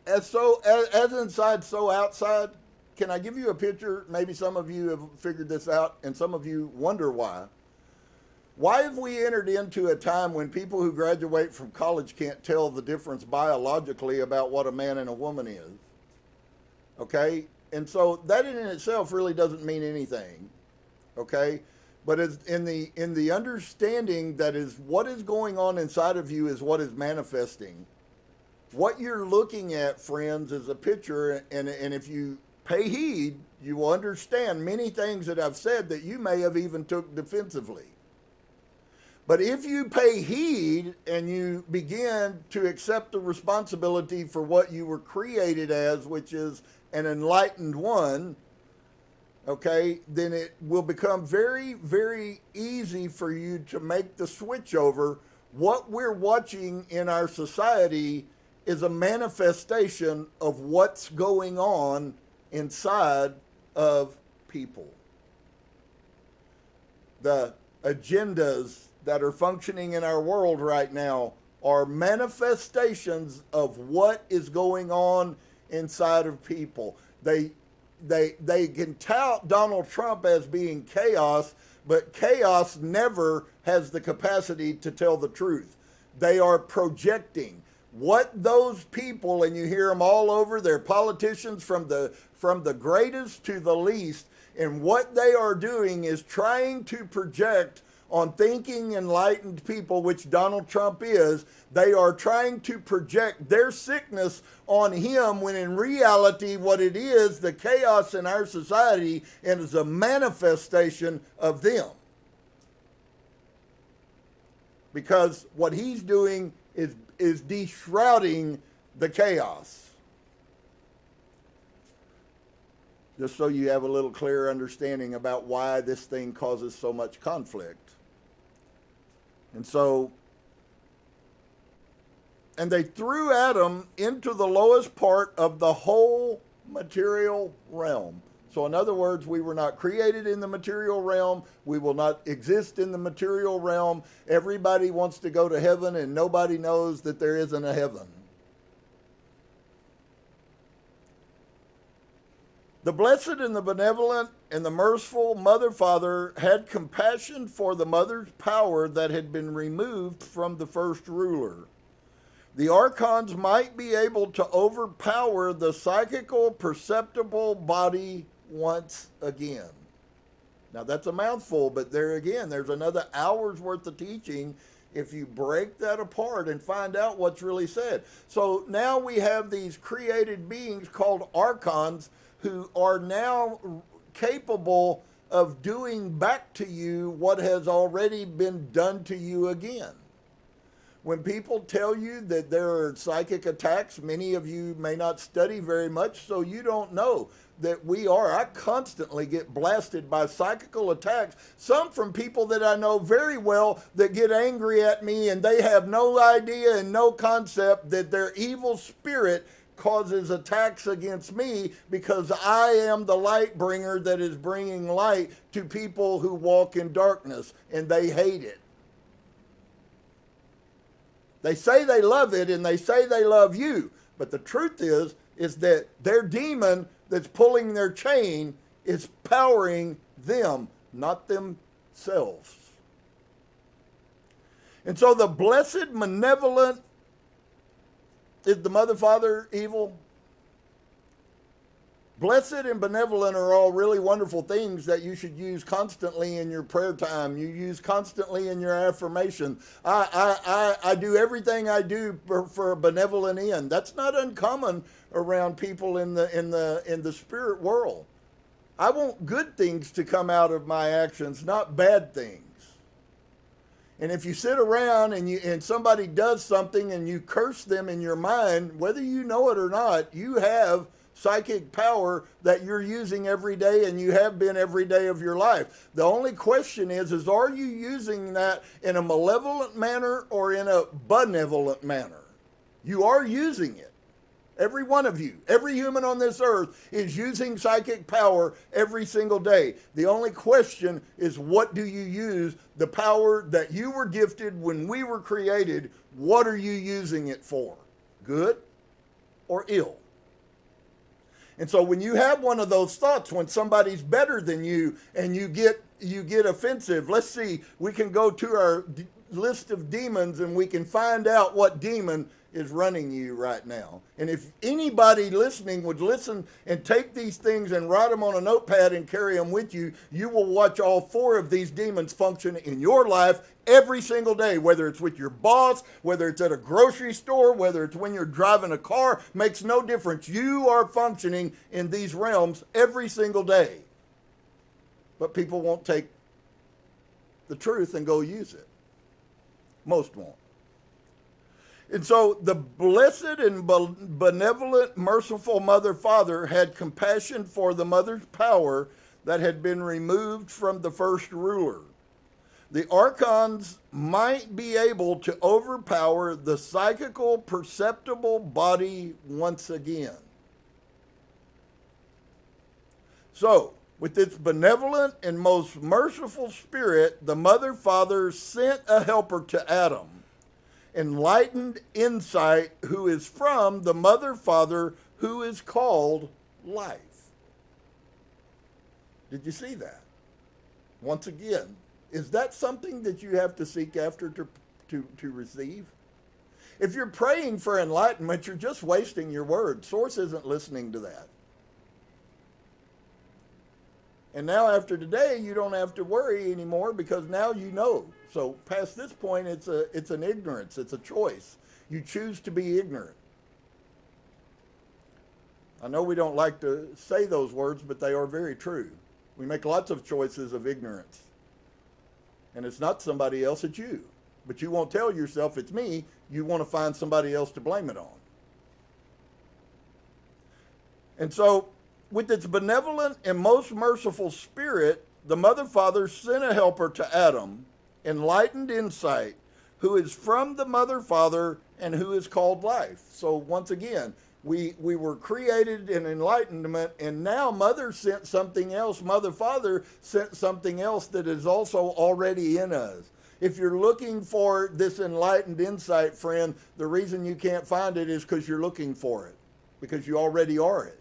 as inside, so outside. Can I give you a picture? Maybe some of you have figured this out, and some of you wonder why. Why have we entered into a time when people who graduate from college can't tell the difference biologically about what a man and a woman is? Okay? And so that in itself really doesn't mean anything. Okay? But it's in the understanding that is what is going on inside of you is what is manifesting. What you're looking at, friends, is a picture, and if you pay heed, you will understand many things that I've said that you may have even took defensively. But if you pay heed and you begin to accept the responsibility for what you were created as, which is an enlightened one, okay, then it will become very, very easy for you to make the switch over. What we're watching in our society is a manifestation of what's going on inside of people. The agendas that are functioning in our world right now are manifestations of what is going on inside of people. They can tout Donald Trump as being chaos, but chaos never has the capacity to tell the truth. They are projecting what those people, and you hear them all over, they're politicians from the greatest to the least, and what they are doing is trying to project on thinking enlightened people, which Donald Trump is. They are trying to project their sickness on him, when in reality what it is, the chaos in our society, and is a manifestation of them. Because what he's doing is de-shrouding the chaos. Just so you have a little clearer understanding about why this thing causes so much conflict. And so, and they threw Adam into the lowest part of the whole material realm. So in other words, we were not created in the material realm. We will not exist in the material realm. Everybody wants to go to heaven, and nobody knows that there isn't a heaven. The blessed and the benevolent and the merciful Mother Father had compassion for the mother's power that had been removed from the first ruler. The archons might be able to overpower the psychical perceptible body once again. Now that's a mouthful, but there again, there's another hour's worth of teaching if you break that apart and find out what's really said. So now we have these created beings called archons, who are now capable of doing back to you what has already been done to you again. When people tell you that there are psychic attacks, many of you may not study very much, so you don't know that I constantly get blasted by psychical attacks, some from people that I know very well that get angry at me, and they have no idea and no concept that their evil spirit causes attacks against me, because I am the light bringer that is bringing light to people who walk in darkness, and they hate it. They say they love it, and they say they love you, but the truth is that their demon that's pulling their chain is powering them, not themselves. And so the blessed, benevolent, is the Mother, Father evil? Blessed and benevolent are all really wonderful things that you should use constantly in your prayer time. You use constantly in your affirmation. I do everything I do for a benevolent end. That's not uncommon around people in the spirit world. I want good things to come out of my actions, not bad things. And if you sit around and somebody does something and you curse them in your mind, whether you know it or not, you have psychic power that you're using every day, and you have been every day of your life. The only question is are you using that in a malevolent manner or in a benevolent manner? You are using it. Every one of you, every human on this earth is using psychic power every single day. The only question is, what do you use the power that you were gifted when we were created? What are you using it for? Good or ill? And so when you have one of those thoughts, when somebody's better than you and you get offensive, let's see, we can go to our list of demons and we can find out what demon is running you right now. And if anybody listening would listen and take these things and write them on a notepad and carry them with you, you will watch all 4 of these demons function in your life every single day, whether it's with your boss, whether it's at a grocery store, whether it's when you're driving a car, makes no difference. You are functioning in these realms every single day. But people won't take the truth and go use it. Most won't. And so the blessed and benevolent, merciful Mother Father had compassion for the mother's power that had been removed from the first ruler. The archons might be able to overpower the psychical, perceptible body once again. So, with its benevolent and most merciful spirit, the Mother Father sent a helper to Adam, enlightened insight, who is from the Mother Father, who is called life. Did you see that? Once again, is that something that you have to seek after to receive? If you're praying for enlightenment, you're just wasting your word. Source isn't listening to that. And now after today, you don't have to worry anymore because now you know. So past this point, it's an ignorance. It's a choice. You choose to be ignorant. I know we don't like to say those words, but they are very true. We make lots of choices of ignorance. And it's not somebody else, it's you. But you won't tell yourself it's me. You want to find somebody else to blame it on. And so, with its benevolent and most merciful spirit, the Mother Father sent a helper to Adam, enlightened insight, who is from the Mother Father and who is called life. So once again, we were created in enlightenment, and now Mother sent something else. Mother Father sent something else that is also already in us. If you're looking for this enlightened insight, friend, the reason you can't find it is because you're looking for it, because you already are it.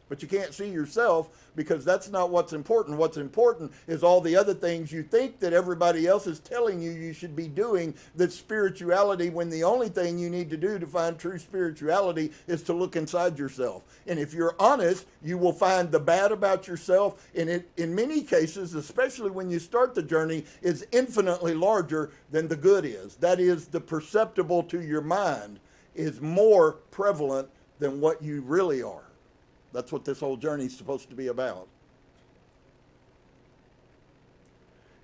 But you can't see yourself because that's not what's important. What's important is all the other things you think that everybody else is telling you should be doing, that's spirituality, when the only thing you need to do to find true spirituality is to look inside yourself. And if you're honest, you will find the bad about yourself, and it, in many cases, especially when you start the journey, is infinitely larger than the good is. That is, the perceptible to your mind is more prevalent than what you really are. That's what this whole journey is supposed to be about.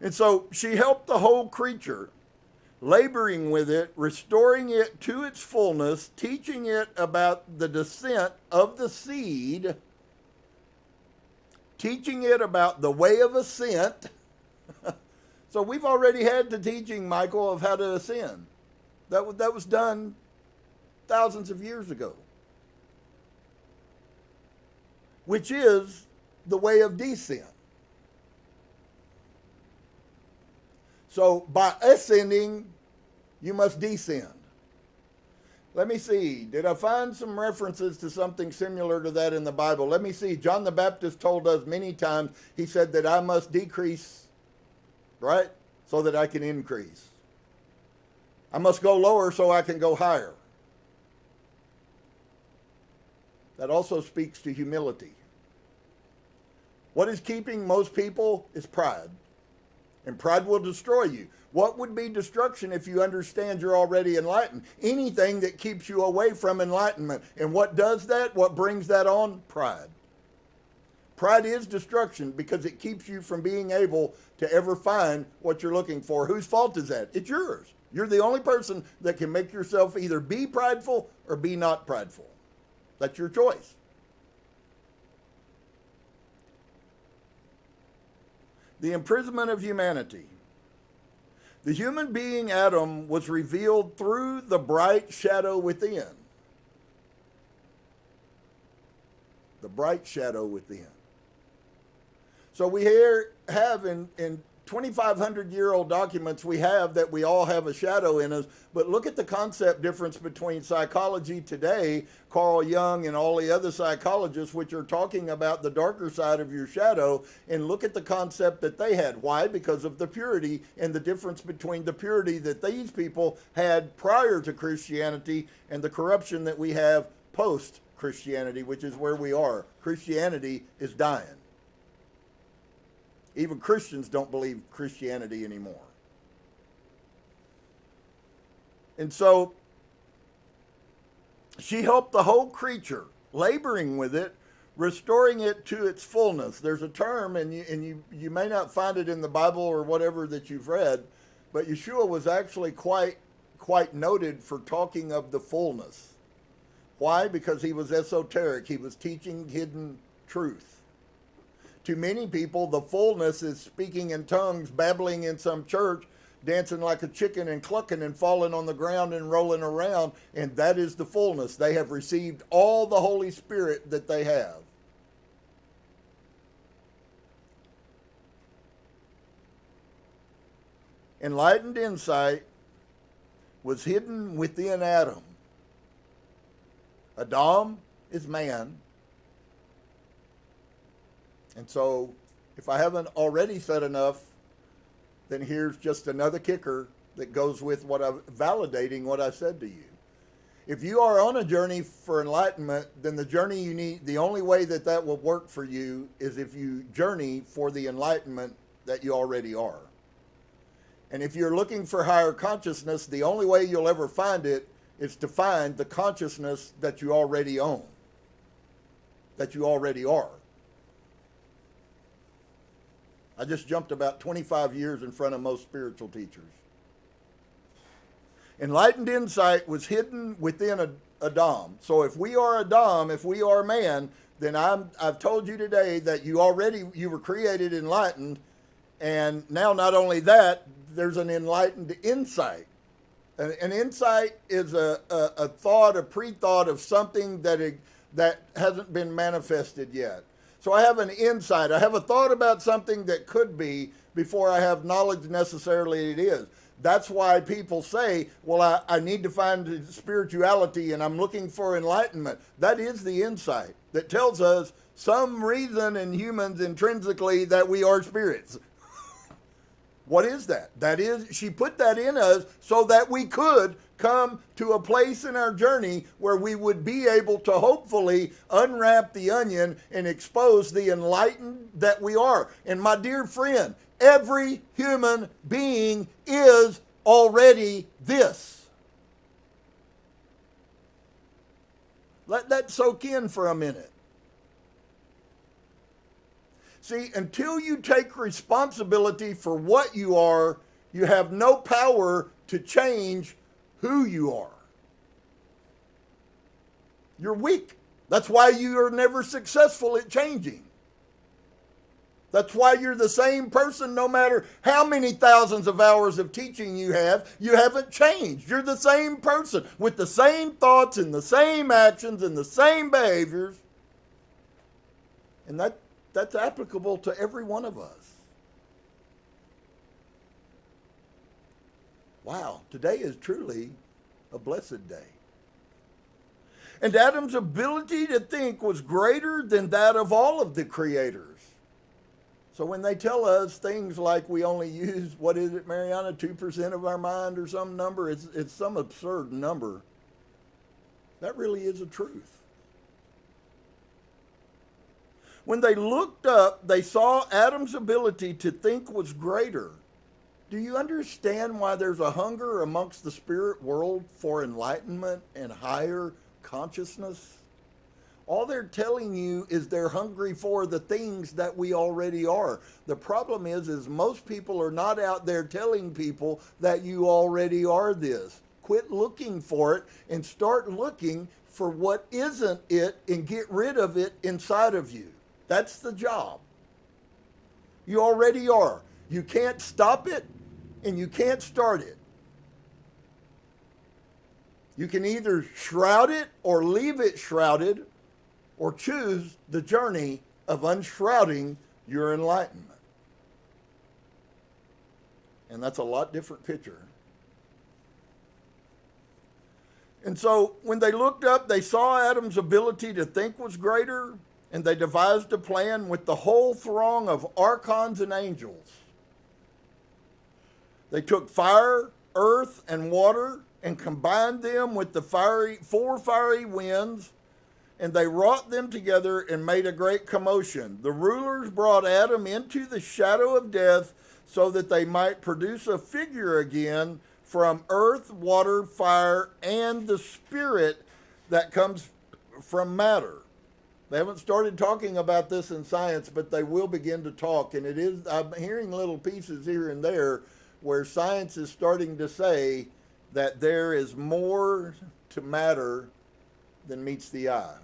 And so she helped the whole creature, laboring with it, restoring it to its fullness, teaching it about the descent of the seed, teaching it about the way of ascent. So we've already had the teaching, Michael, of how to ascend. That was done thousands of years ago, which is the way of descent. So by ascending, you must descend. Let me see. Did I find some references to something similar to that in the Bible? Let me see. John the Baptist told us many times, he said that I must decrease, right, so that I can increase. I must go lower so I can go higher. That also speaks to humility. What is keeping most people is pride. And pride will destroy you. What would be destruction if you understand you're already enlightened? Anything that keeps you away from enlightenment. And what does that? What brings that on? Pride. Pride is destruction because it keeps you from being able to ever find what you're looking for. Whose fault is that? It's yours. You're the only person that can make yourself either be prideful or be not prideful. That's your choice. The imprisonment of humanity. The human being Adam was revealed through the bright shadow within. The bright shadow within. So we have in 2,500-year-old documents we have that we all have a shadow in us, but look at the concept difference between psychology today, Carl Jung and all the other psychologists which are talking about the darker side of your shadow, and look at the concept that they had. Why? Because of the purity and the difference between the purity that these people had prior to Christianity and the corruption that we have post-Christianity, which is where we are. Christianity is dying. Even Christians don't believe Christianity anymore. And so she helped the whole creature, laboring with it, restoring it to its fullness. There's a term, and you may not find it in the Bible or whatever that you've read, but Yeshua was actually quite noted for talking of the fullness. Why? Because he was esoteric. He was teaching hidden truth. To many people, the fullness is speaking in tongues, babbling in some church, dancing like a chicken and clucking and falling on the ground and rolling around, and that is the fullness. They have received all the Holy Spirit that they have. Enlightened insight was hidden within Adam. Adam is man. And so, if I haven't already said enough, then here's just another kicker that goes with validating what I said to you. If you are on a journey for enlightenment, then the only way that will work for you is if you journey for the enlightenment that you already are. And if you're looking for higher consciousness, the only way you'll ever find it is to find the consciousness that you already own, that you already are. I just jumped about 25 years in front of most spiritual teachers. Enlightened insight was hidden within Adam. So if we are Adam, if we are man, then I've told you today that you were created enlightened, and now not only that, there's an enlightened insight. An insight is a thought, a pre-thought of something that hasn't been manifested yet. So I have an insight. I have a thought about something that could be before I have knowledge necessarily it is. That's why people say, well, I need to find spirituality and I'm looking for enlightenment. That is the insight that tells us some reason in humans intrinsically that we are spirits. What is that? That is, she put that in us so that we could come to a place in our journey where we would be able to hopefully unwrap the onion and expose the enlightened that we are. And my dear friend, every human being is already this. Let that soak in for a minute. See, until you take responsibility for what you are, you have no power to change who you are. You're weak. That's why you are never successful at changing. That's why you're the same person no matter how many thousands of hours of teaching you haven't changed. You're the same person with the same thoughts and the same actions and the same behaviors. And that's applicable to every one of us. Wow, today is truly a blessed day. And Adam's ability to think was greater than that of all of the creators. So when they tell us things like we only use, what is it, Mariana, 2% of our mind or some number, it's some absurd number. That really is a truth. When they looked up, they saw Adam's ability to think was greater. Do you understand why there's a hunger amongst the spirit world for enlightenment and higher consciousness? All they're telling you is they're hungry for the things that we already are. The problem is most people are not out there telling people that you already are this. Quit looking for it and start looking for what isn't it and get rid of it inside of you. That's the job. You already are. You can't stop it and you can't start it. You can either shroud it or leave it shrouded, or choose the journey of unshrouding your enlightenment. And that's a lot different picture. And so when they looked up, they saw Adam's ability to think was greater, and they devised a plan with the whole throng of archons and angels. They took fire, earth, and water and combined them with the four fiery winds, and they wrought them together and made a great commotion. The rulers brought Adam into the shadow of death so that they might produce a figure again from earth, water, fire, and the spirit that comes from matter. They haven't started talking about this in science, but they will begin to talk. And I'm hearing little pieces here and there where science is starting to say that there is more to matter than meets the eye.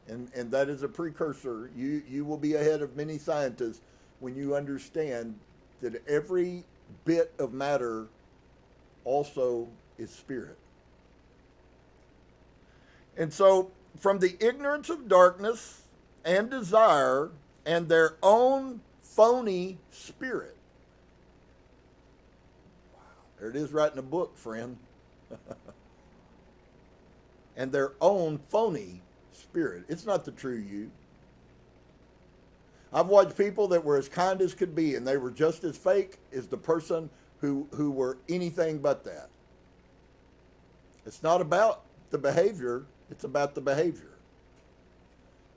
And that is a precursor. You will be ahead of many scientists when you understand that every bit of matter also is spirit. And so, from the ignorance of darkness and desire and their own phony spirit. Wow. There it is right in the book, friend. And their own phony spirit. It's not the true you. I've watched people that were as kind as could be, and they were just as fake as the person who were anything but that. It's not about the behavior, it's about the behavior.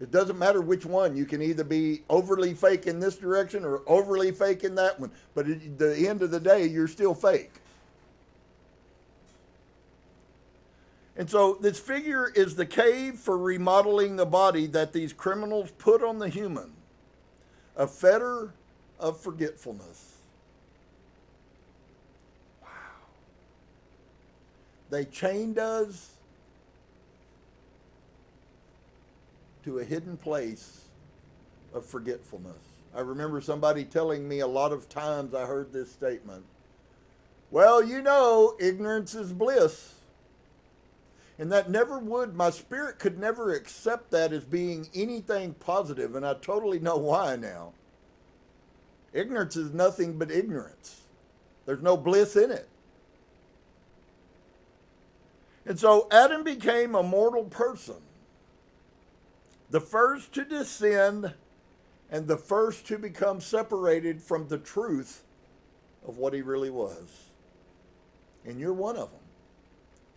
It doesn't matter which one. You can either be overly fake in this direction or overly fake in that one. But at the end of the day, you're still fake. And so this figure is the cave for remodeling the body that these criminals put on the human. A fetter of forgetfulness. Wow. They chained us to a hidden place of forgetfulness. I remember somebody telling me a lot of times I heard this statement. Well, you know, ignorance is bliss. And that never would, my spirit could never accept that as being anything positive, and I totally know why now. Ignorance is nothing but ignorance. There's no bliss in it. And so Adam became a mortal person, the first to descend and the first to become separated from the truth of what he really was. And you're one of them.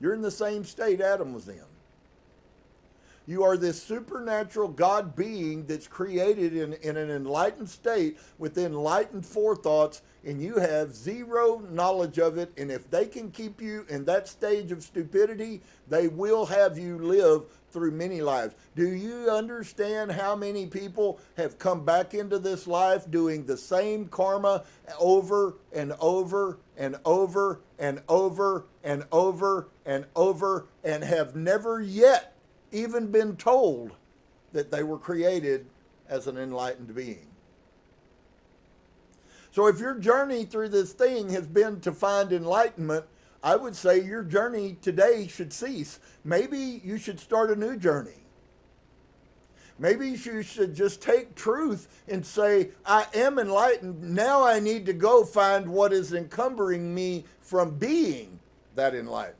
You're in the same state Adam was in. You are this supernatural God being that's created in an enlightened state with enlightened forethoughts, and you have zero knowledge of it. And if they can keep you in that stage of stupidity, they will have you live through many lives. Do you understand how many people have come back into this life doing the same karma over and over and over and over and over and over and have never yet even been told that they were created as an enlightened being? So if your journey through this thing has been to find enlightenment, I would say your journey today should cease. Maybe you should start a new journey. Maybe you should just take truth and say, I am enlightened. Now I need to go find what is encumbering me from being that enlightened.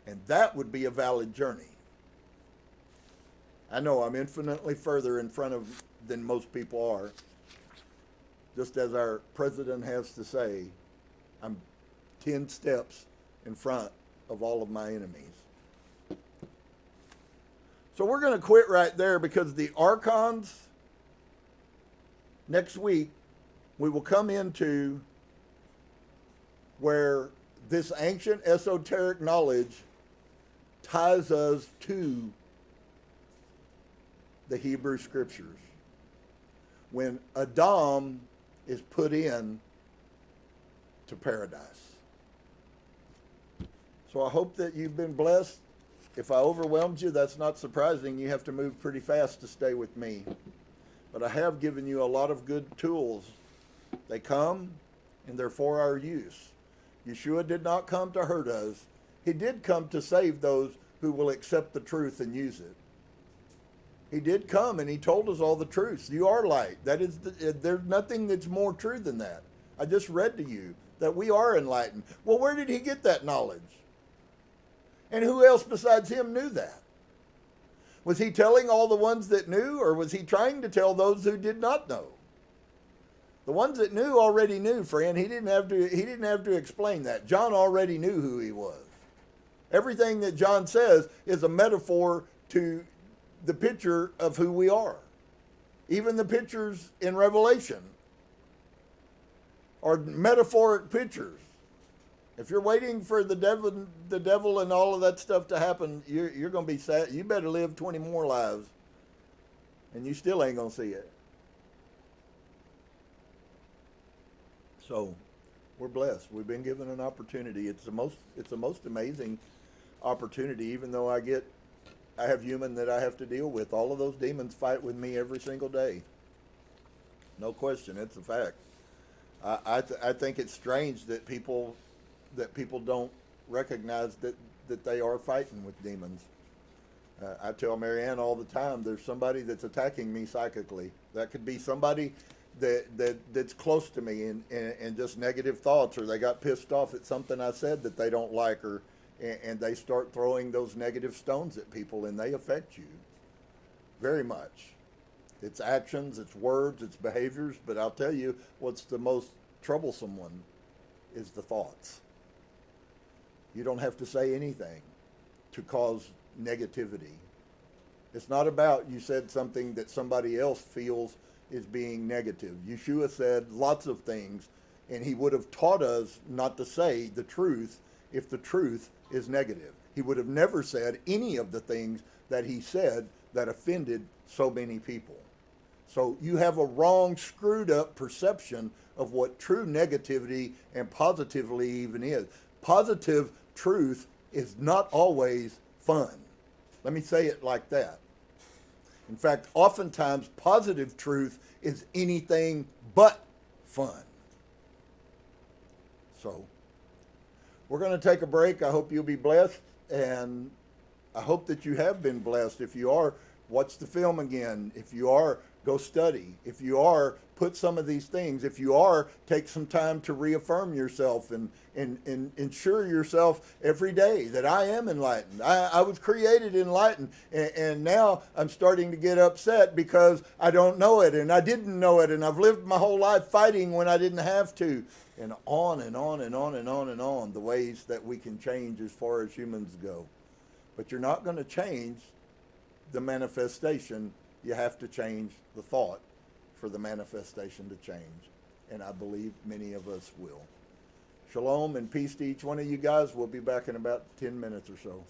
And that would be a valid journey. I know I'm infinitely further in front of than most people are. Just as our president has to say, I'm 10 steps in front of all of my enemies. So we're going to quit right there because the archons, next week, we will come into where this ancient esoteric knowledge ties us to the Hebrew Scriptures. When Adam is put in to paradise. So I hope that you've been blessed. If I overwhelmed you, that's not surprising. You have to move pretty fast to stay with me. But I have given you a lot of good tools. They come, and they're for our use. Yeshua did not come to hurt us. He did come to save those who will accept the truth and use it. He did come, and he told us all the truth. You are light. That is, there's nothing that's more true than that. I just read to you that we are enlightened. Well, where did he get that knowledge? And who else besides him knew that? Was he telling all the ones that knew, or was he trying to tell those who did not know? The ones that knew already knew, friend. He didn't have to explain that. John already knew who he was. Everything that John says is a metaphor to the picture of who we are. Even the pictures in Revelation are metaphoric pictures. If you're waiting for the devil and all of that stuff to happen, you're going to be sad. You better live 20 more lives, and you still ain't going to see it. So, we're blessed. We've been given an opportunity. It's the most amazing opportunity. Even though I have human that I have to deal with. All of those demons fight with me every single day. No question, it's a fact. I think it's strange that people don't recognize that they are fighting with demons. I tell Marianne all the time, there's somebody that's attacking me psychically. That could be somebody that's close to me and just negative thoughts, or they got pissed off at something I said that they don't like, and they start throwing those negative stones at people, and they affect you very much. It's actions, it's words, it's behaviors, but I'll tell you what's the most troublesome one is the thoughts. You don't have to say anything to cause negativity. It's not about you said something that somebody else feels is being negative. Yahusha said lots of things, and he would have taught us not to say the truth if the truth is negative. He would have never said any of the things that he said that offended so many people. So you have a wrong, screwed up perception of what true negativity and positively even is. Positive truth is not always fun. Let me say it like that. In fact, oftentimes positive truth is anything but fun. So, we're going to take a break. I hope you'll be blessed, and I hope that you have been blessed. If you are, watch the film again. If you are, go study. If you are, put some of these things. If you are, take some time to reaffirm yourself and ensure yourself every day that I am enlightened. I was created enlightened, and now I'm starting to get upset because I don't know it, and I didn't know it, and I've lived my whole life fighting when I didn't have to, and on and on and on and on and on, the ways that we can change as far as humans go. But you're not going to change the manifestation. You have to change the thought for the manifestation to change. And I believe many of us will. Shalom and peace to each one of you guys. We'll be back in about 10 minutes or so.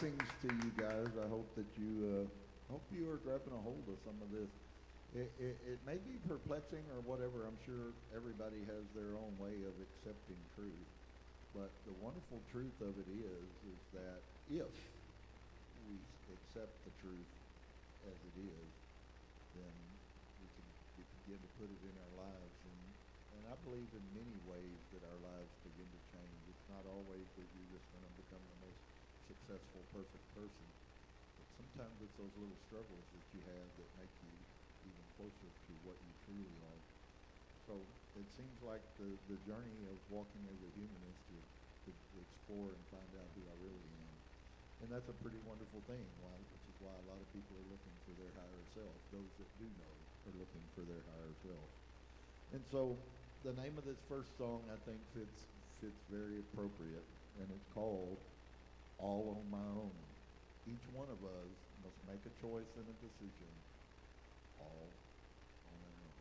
blessings to you guys. I hope that you are grabbing a hold of some of this. It may be perplexing or whatever. I'm sure everybody has their own way of accepting truth. But the wonderful truth of it is that if we accept the truth as it is, then we begin to put it in our lives. And I believe in many ways that our lives begin to change. It's not always that you're just going to become the most successful, perfect person. But sometimes it's those little struggles that you have that make you even closer to what you truly are. So it seems like the journey of walking as a human is to explore and find out who I really am. And that's a pretty wonderful thing, which is why a lot of people are looking for their higher self. Those that do know are looking for their higher self. And so the name of this first song, I think, fits very appropriate, and it's called All on My Own. Each one of us must make a choice and a decision all on our own.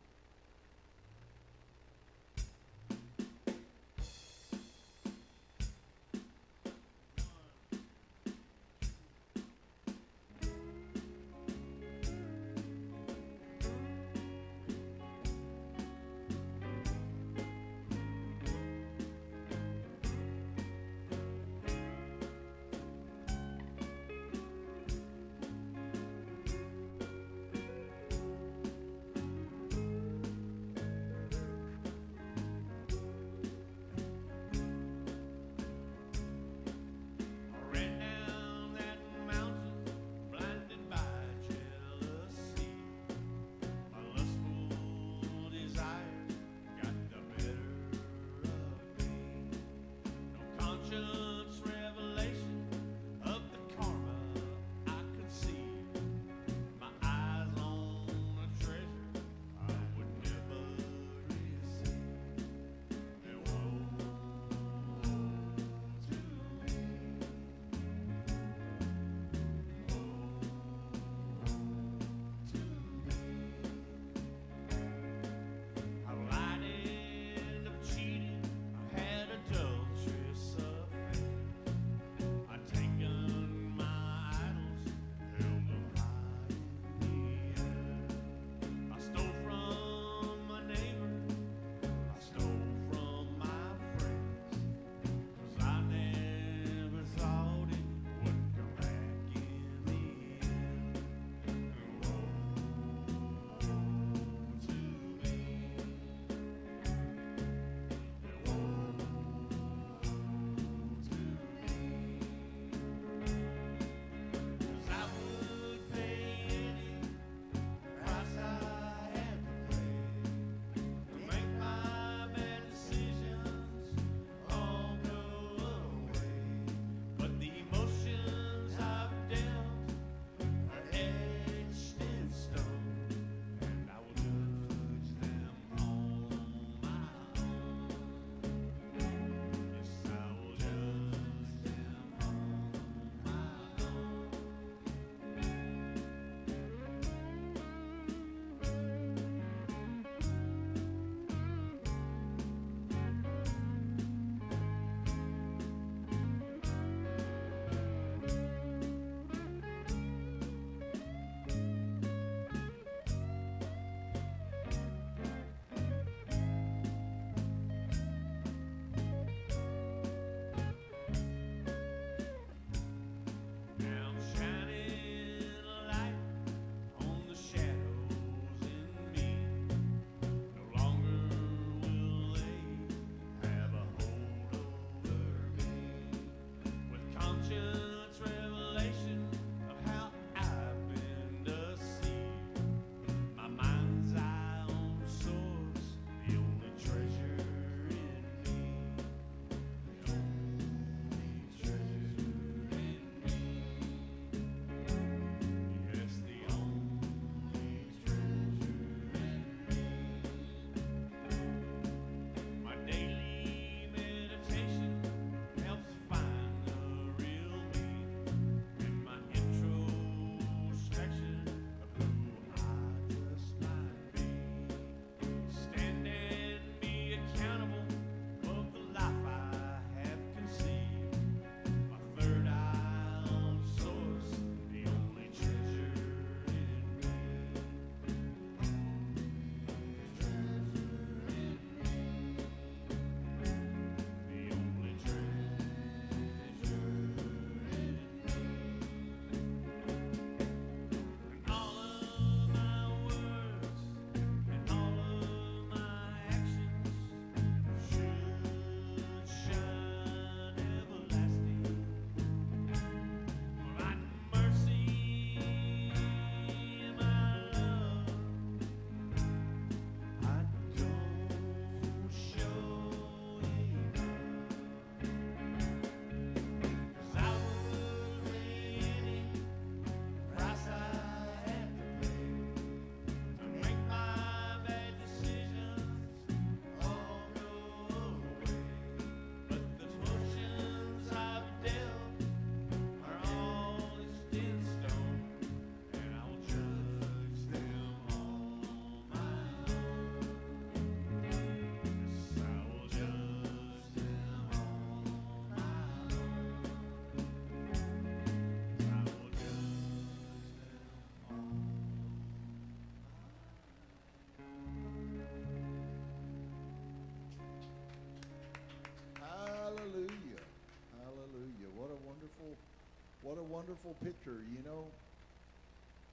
wonderful picture. You know,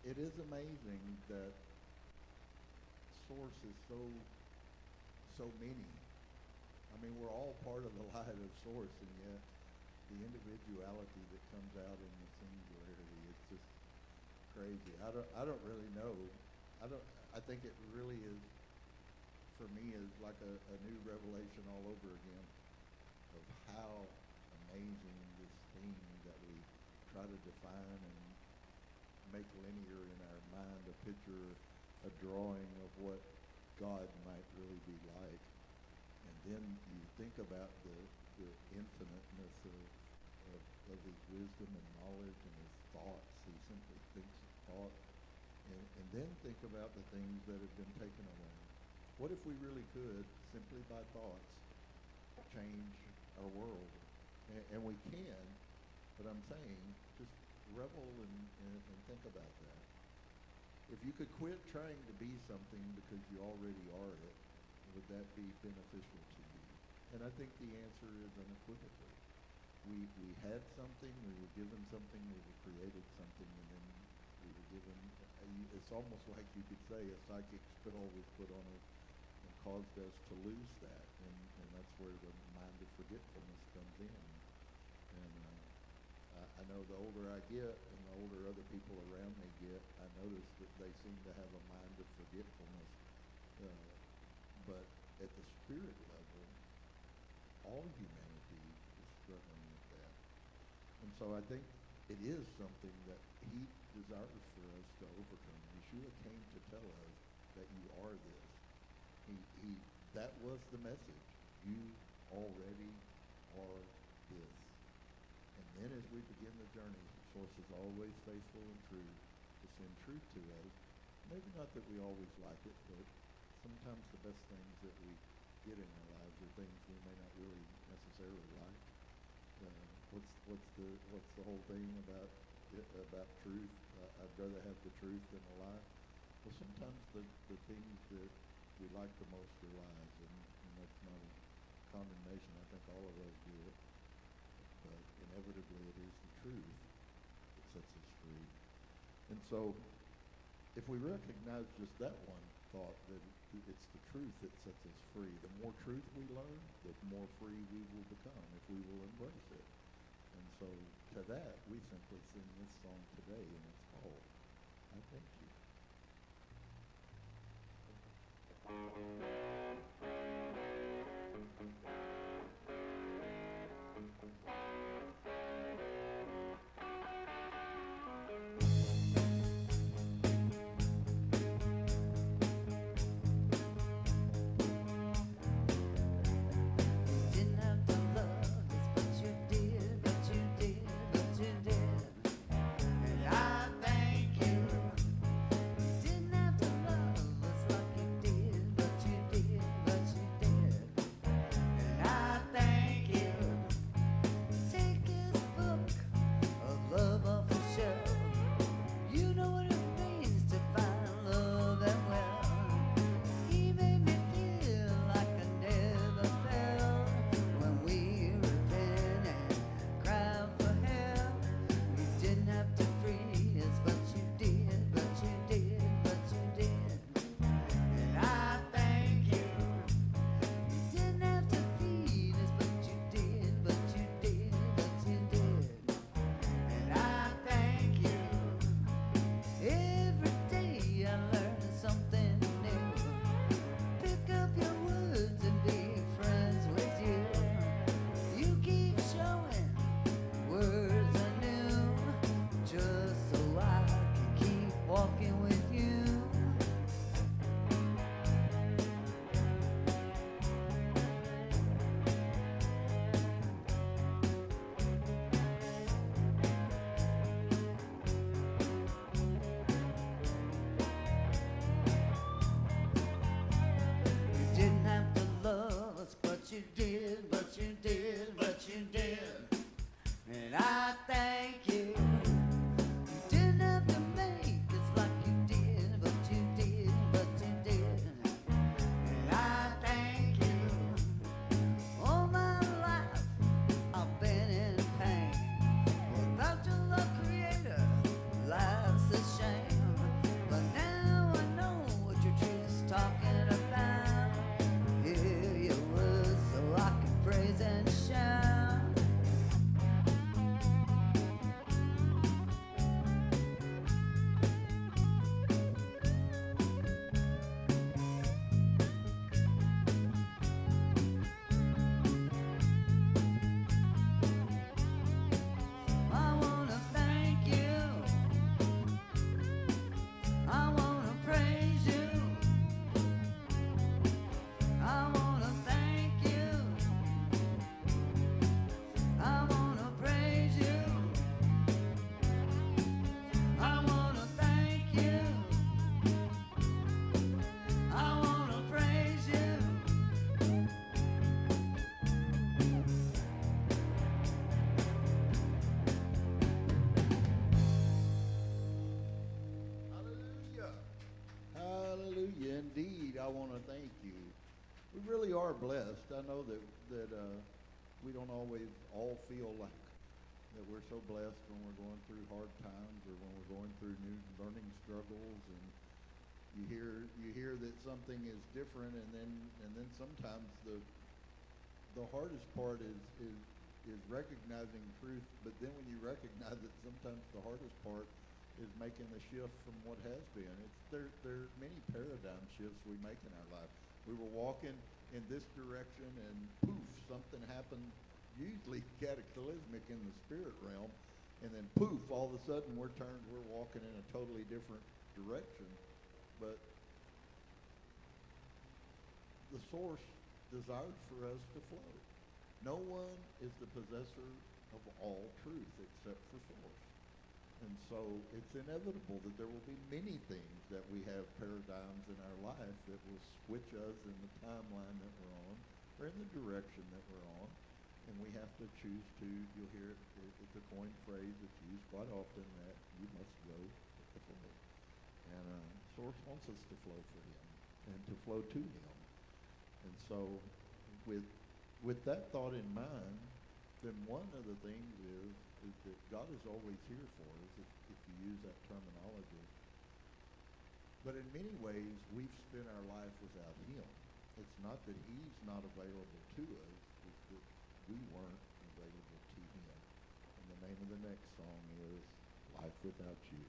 it is amazing that Source is so many. I mean, we're all part of the light of Source, and yet the individuality that comes out in the singularity, it's just crazy. I don't really know. I think it really is, for me, is like a new revelation all over again of how amazing this thing that we try to define and make linear in our mind, a picture, a drawing of what God might really be like. And then you think about the infiniteness of his wisdom and knowledge and his thoughts. He simply thinks thought. And then think about the things that have been taken away. What if we really could, simply by thoughts, change our world? And we can, but I'm saying, just revel and think about that. If you could quit trying to be something because you already are it, would that be beneficial to you? And I think the answer is unequivocally. We had something, we were given something, we were created something, and then we were given, it's almost like you could say a psychic spell was put on us and caused us to lose that. And that's where the mind of forgetfulness comes in. And I know the older I get and the older other people around me get, I notice that they seem to have a mind of forgetfulness. But at the spirit level, all humanity is struggling with that. And so I think it is something that he desires for us to overcome. Yeshua came to tell us that you are this. That was the message. You already are this. And then as we begin the journey, Source is always faithful and true to send truth to us. Maybe not that we always like it, but sometimes the best things that we get in our lives are things we may not really necessarily like. What's the whole thing about truth? I'd rather have the truth than a lie. Well, sometimes the things that we like the most are lies, and that's not a condemnation. I think all of us do it. But inevitably it is the truth that sets us free. And so if we recognize just that one thought, that it's the truth that sets us free, the more truth we learn, the more free we will become if we will embrace it. And so to that, we simply sing this song today, and it's called I Thank You. Didn't have to love us like you did, but you indeed, I want to thank you. We really are blessed. I know that we don't always all feel like that we're so blessed when we're going through hard times or when we're going through new learning struggles, and you hear that something is different, and then sometimes the hardest part is recognizing truth. But then when you recognize it, sometimes the hardest part is making the shift from what has been. There are many paradigm shifts we make in our life. We were walking in this direction, and poof, something happened, usually cataclysmic in the spirit realm, and then poof, all of a sudden we're walking in a totally different direction. But the source desires for us to flow. No one is the possessor of all truth except for source. And so it's inevitable that there will be many things that we have paradigms in our life that will switch us in the timeline that we're on or in the direction that we're on. And we have to choose to, you'll hear it's a coined phrase that's used quite often, that you must go with the flow. And source wants us to flow for him and to flow to him. And so with that thought in mind, then one of the things is that God is always here for us, if you use that terminology. But in many ways, we've spent our life without him. It's not that he's not available to us, it's that we weren't available to him. And the name of the next song is Life Without You.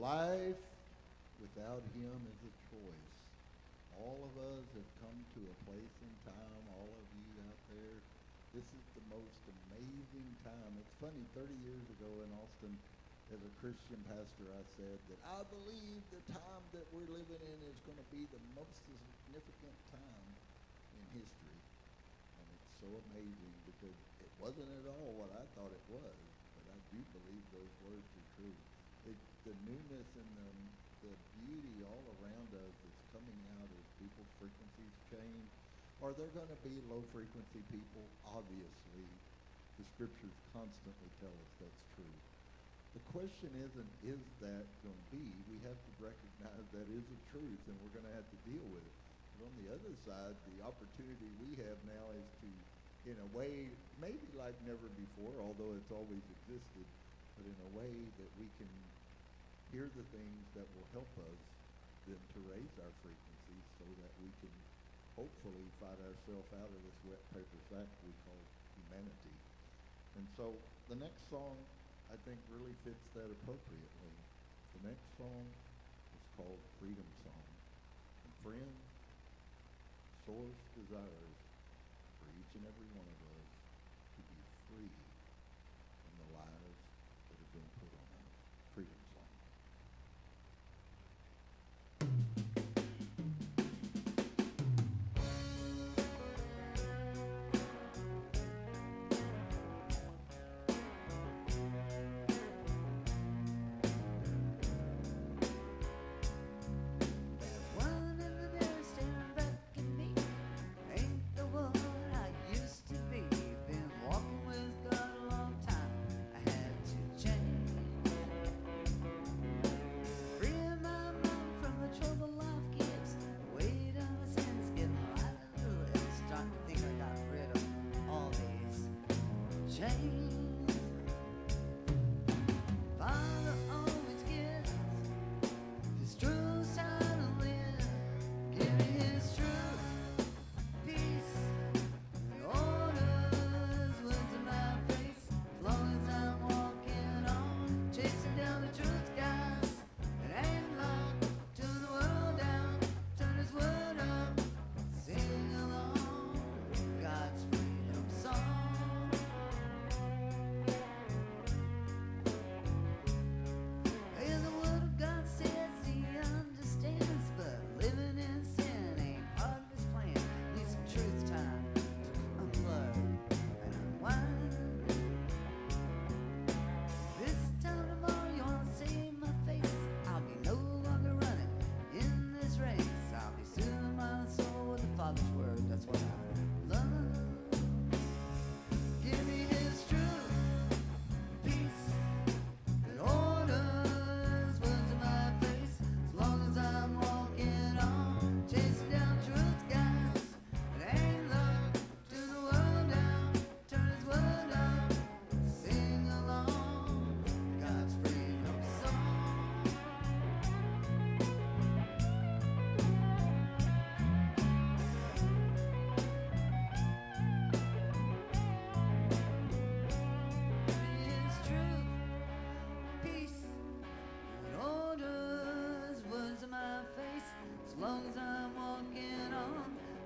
life without him is a choice. All of us have come to a place in time, all of you out there. This is the most amazing time. It's funny, 30 years ago in Austin, as a Christian pastor, I said that I believe the time that we're living in is going to be the most significant time in history. And it's so amazing because it wasn't at all what I thought it was, but I do believe those words are true. The newness and the beauty all around us is coming out as people's frequencies change. Are there going to be low-frequency people? Obviously. The scriptures constantly tell us that's true. The question isn't, is that going to be? We have to recognize that is a truth, and we're going to have to deal with it. But on the other side, the opportunity we have now is to, in a way, maybe like never before, although it's always existed, but in a way that we can hear the things that will help us then to raise our frequencies so that we can hopefully fight ourselves out of this wet paper sack we call humanity. And so the next song, I think, really fits that appropriately. The next song is called Freedom Song. And friends, Source desires for each and every one of us to be free from the lies that have been put on us. Freedom Song.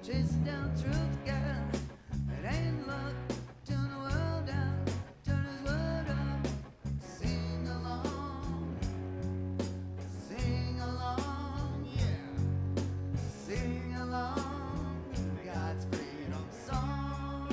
Chasing down truth, guys. It ain't luck. Turn the world down. Turn his word up. Sing along. Sing along. Yeah. Sing along. God's freedom song.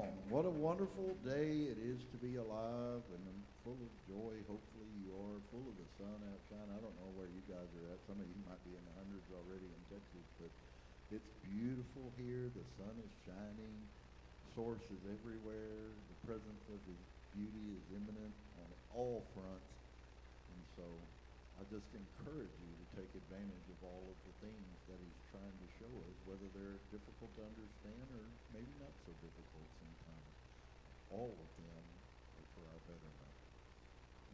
on. What a wonderful day it is to be alive and full of joy. Hopefully you are full of the sun outside. I don't know where you guys are at. Some of you might be in the hundreds already in Texas, but it's beautiful here. The sun is shining. Source is everywhere. The presence of his beauty is imminent on all fronts. And so I just encourage you to take advantage of all of the things that he's trying to show us, whether they're difficult to understand or maybe not so difficult sometimes. All of them are for our betterment.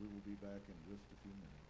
We will be back in just a few minutes.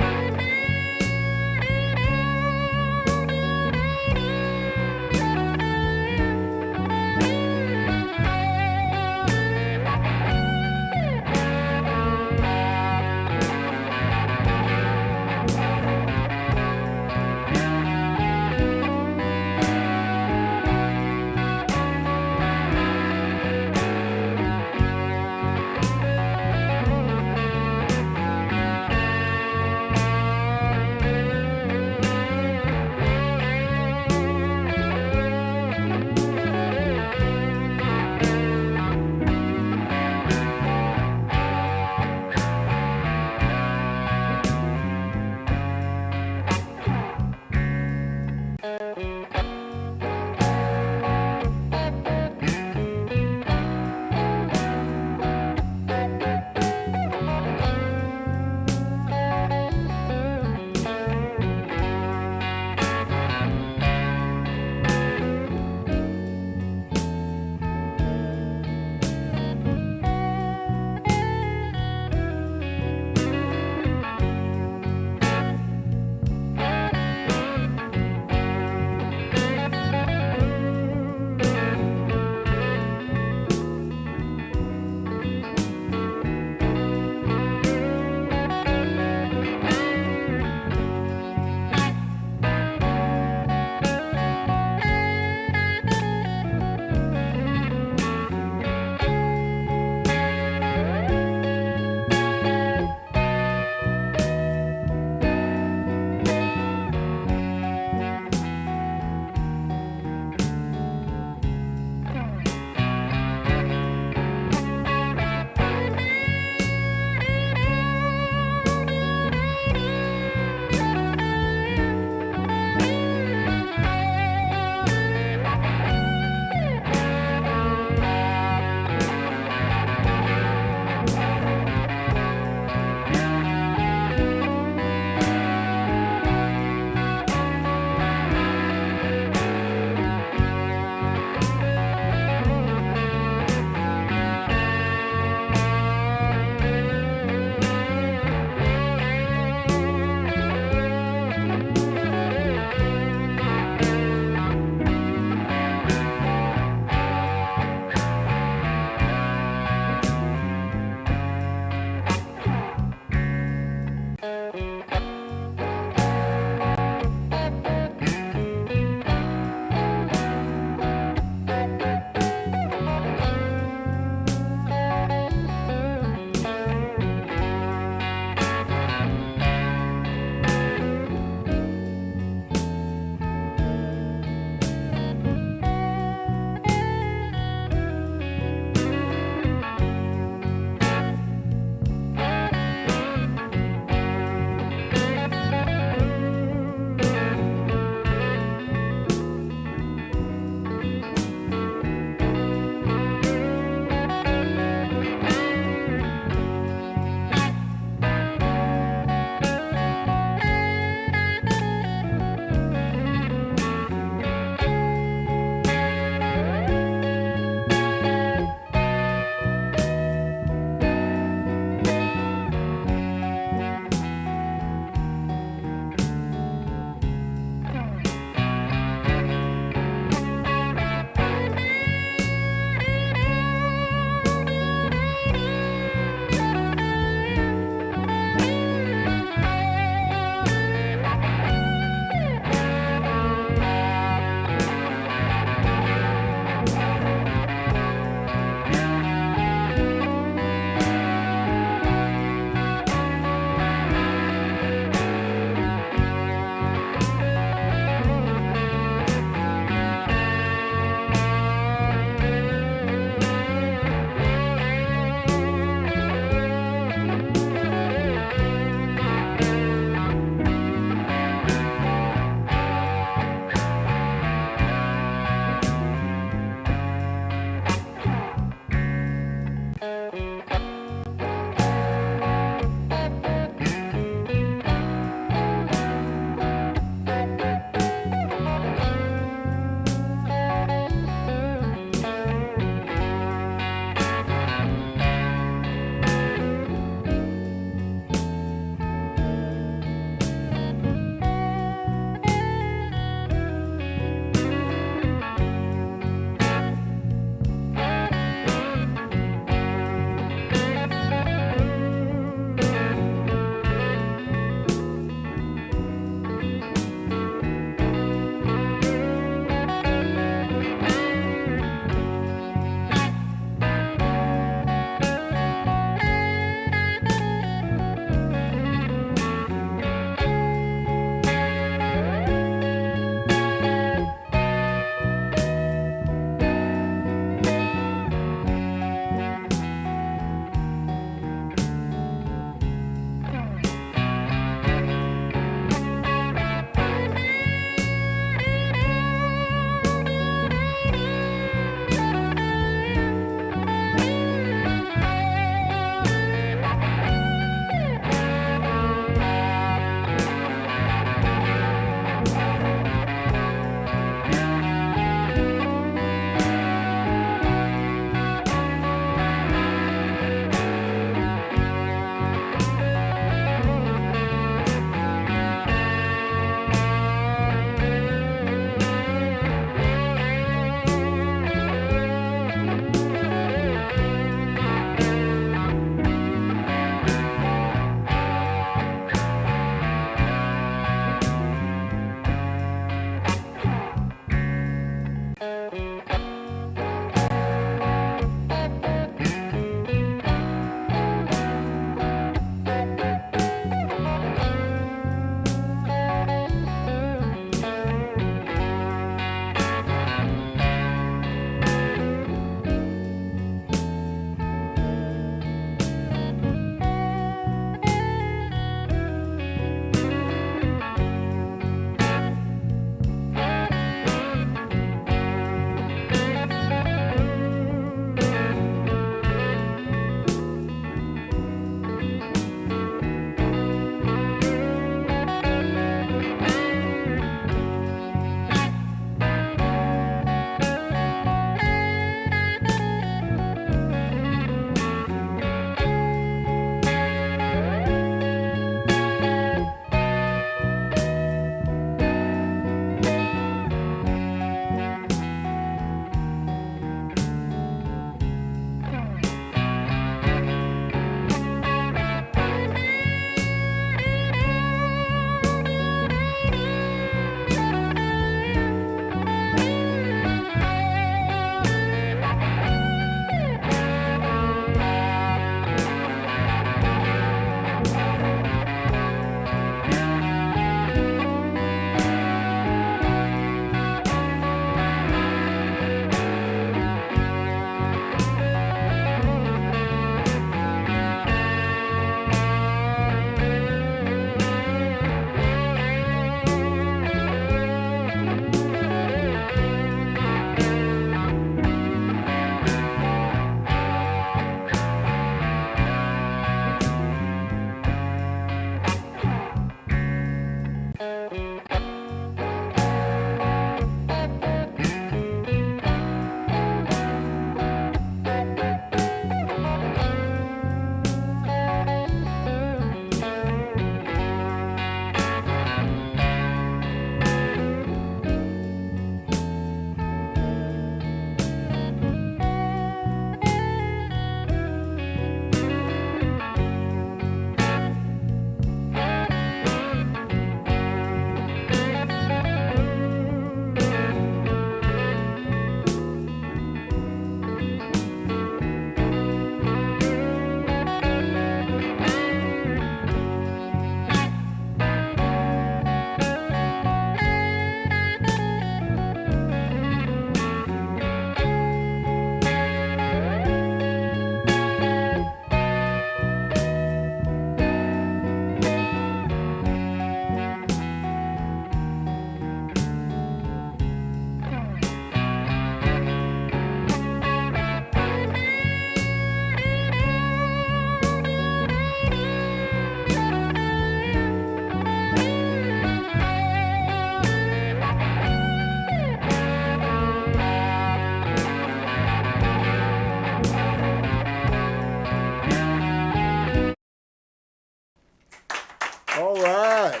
All right.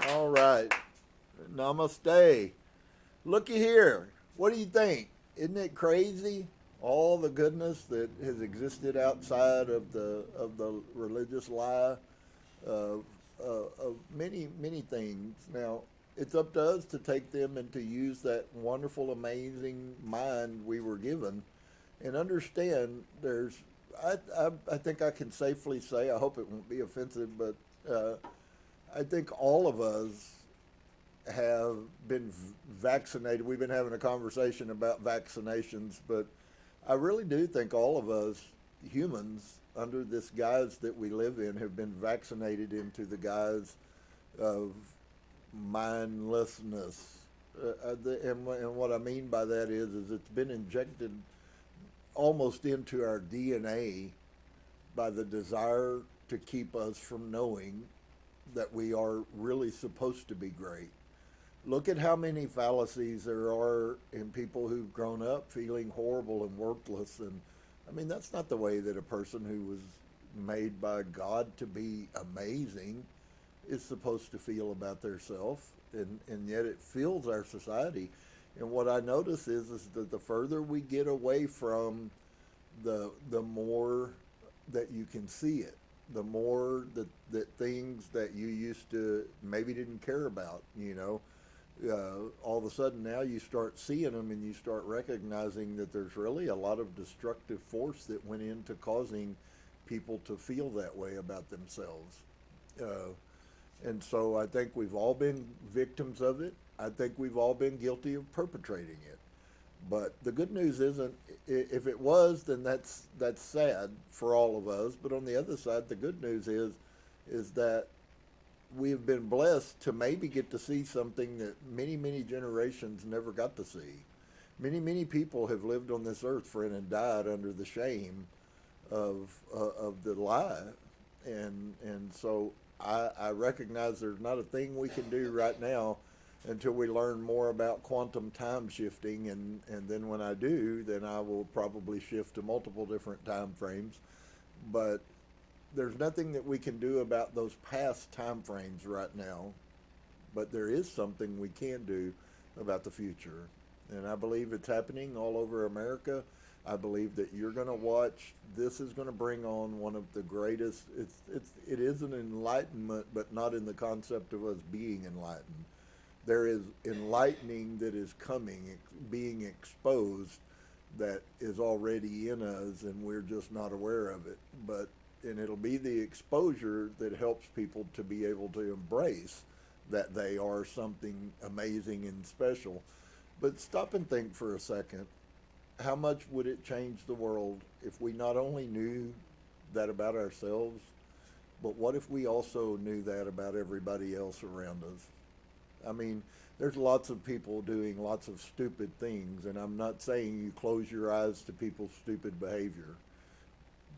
All right. Namaste. Looky here. What do you think? Isn't it crazy? All the goodness that has existed outside of the religious lie of many things. Now, it's up to us to take them and to use that wonderful, amazing mind we were given, and understand there's. I think I can safely say. I hope it won't be offensive, but I think all of us have been vaccinated. We've been having a conversation about vaccinations, but I really do think all of us humans, under this guise that we live in, have been vaccinated into the guise of mindlessness. And what I mean by that is it's been injected almost into our DNA by the desire to keep us from knowing that we are really supposed to be great. Look at how many fallacies there are in people who've grown up feeling horrible and worthless. And I mean, that's not the way that a person who was made by God to be amazing is supposed to feel about theirself. And yet it fills our society. And what I notice is that the further we get away from the more that you can see it, the more that things that you used to maybe didn't care about, all of a sudden now you start seeing them and you start recognizing that there's really a lot of destructive force that went into causing people to feel that way about themselves. And so I think we've all been victims of it. I think we've all been guilty of perpetrating it. But the good news isn't, if it was, then that's sad for all of us. But on the other side, the good news is that we have been blessed to maybe get to see something that many generations never got to see. Many people have lived on this earth, friend, and died under the shame of the lie. And so I recognize there's not a thing we can do right now until we learn more about quantum time shifting, and then when I do, then I will probably shift to multiple different time frames. But there's nothing that we can do about those past time frames right now, but there is something we can do about the future. And I believe it's happening all over America. I believe that you're going to watch. This is going to bring on one of the greatest. It is an enlightenment, but not in the concept of us being enlightened. There is enlightening that is coming, being exposed, that is already in us, and we're just not aware of it. And it'll be the exposure that helps people to be able to embrace that they are something amazing and special. But stop and think for a second. How much would it change the world if we not only knew that about ourselves, but what if we also knew that about everybody else around us? I mean, there's lots of people doing lots of stupid things, and I'm not saying you close your eyes to people's stupid behavior.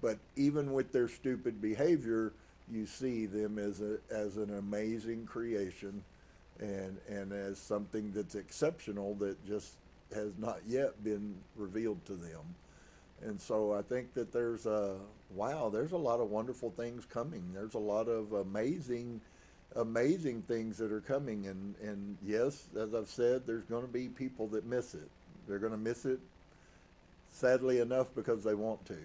But even with their stupid behavior, you see them as an amazing creation and as something that's exceptional that just has not yet been revealed to them. And so I think that there's a lot of wonderful things coming. There's a lot of amazing things that are coming. And yes, as I've said, there's going to be people that miss it. They're going to miss it, sadly enough, because they want to.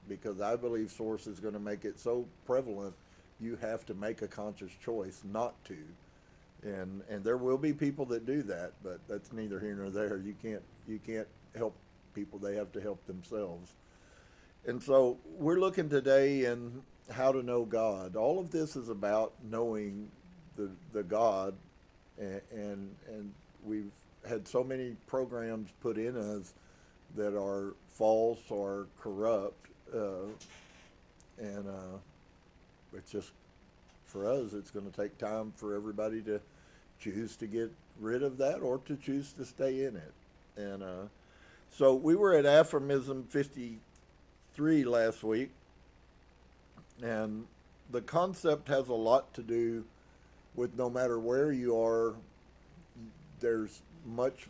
Because I believe Source is going to make it so prevalent, you have to make a conscious choice not to. And there will be people that do that, but that's neither here nor there. You can't help people. They have to help themselves. And so we're looking today in how to know God. All of this is about knowing the God, and we've had so many programs put in us that are false or corrupt, and it's just, for us, it's going to take time for everybody to choose to get rid of that or to choose to stay in it. And so we were at Aphorism 53 last week, and the concept has a lot to do with no matter where you are, there's much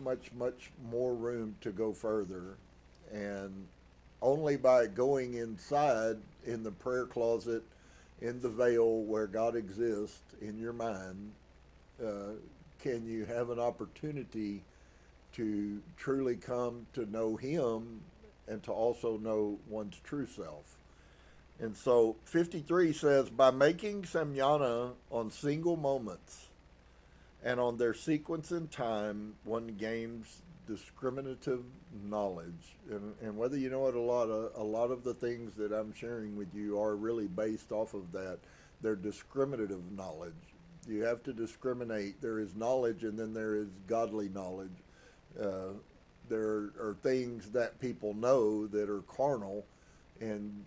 more room to go further. And only by going inside in the prayer closet in the veil where God exists in your mind, can you have an opportunity to truly come to know Him and to also know one's true self. And so 53 says, by making samyana on single moments and on their sequence in time, one gains discriminative knowledge. And whether you know it, a lot of the things that I'm sharing with you are really based off of that. They're discriminative knowledge. You have to discriminate. There is knowledge, and then there is godly knowledge. There are things that people know that are carnal, and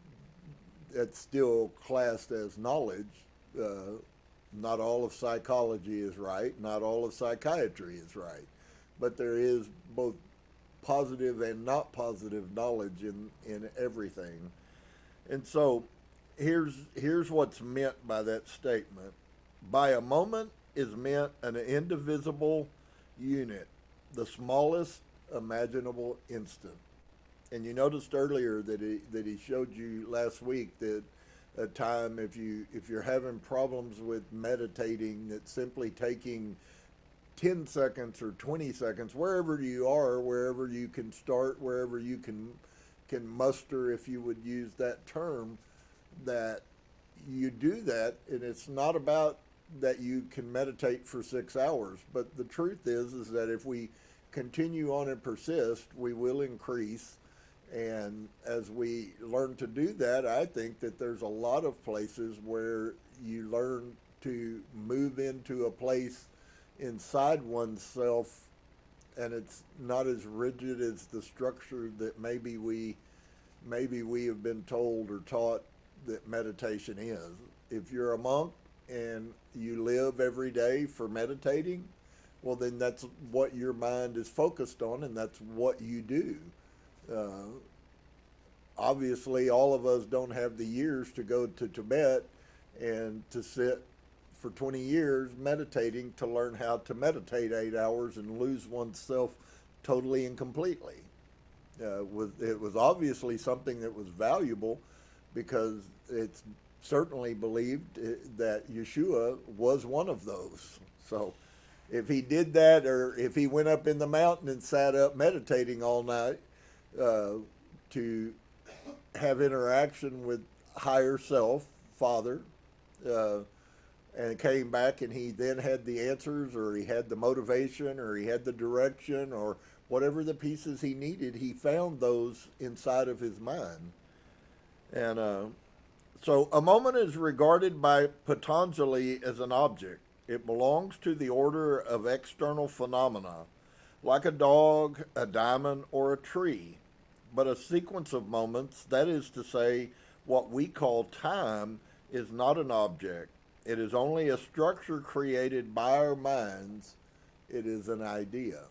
it's still classed as knowledge. Not all of psychology is right. Not all of psychiatry is right. But there is both positive and not positive knowledge in everything. And so here's what's meant by that statement. By a moment is meant an indivisible unit, the smallest imaginable instant. And you noticed earlier that he showed you last week that a time if you're having problems with meditating, that simply taking 10 seconds or 20 seconds, wherever you are, wherever you can start, wherever you can muster, if you would use that term, that you do that. And it's not about that you can meditate for 6 hours, but the truth is that if we continue on and persist, we will increase. And as we learn to do that, I think that there's a lot of places where you learn to move into a place inside oneself, and it's not as rigid as the structure that maybe we have been told or taught that meditation is. If you're a monk and you live every day for meditating, well, then that's what your mind is focused on, and that's what you do. Obviously, all of us don't have the years to go to Tibet and to sit for 20 years meditating to learn how to meditate 8 hours and lose oneself totally and completely. It was obviously something that was valuable, because it's certainly believed that Yahusha was one of those. So if he did that, or if he went up in the mountain and sat up meditating all night to have interaction with higher self, Father, and came back and he then had the answers, or he had the motivation, or he had the direction, or whatever the pieces he needed, he found those inside of his mind. And so a moment is regarded by Patanjali as an object. It belongs to the order of external phenomena, like a dog, a diamond, or a tree. But a sequence of moments, that is to say, what we call time, is not an object. It is only a structure created by our minds. It is an idea.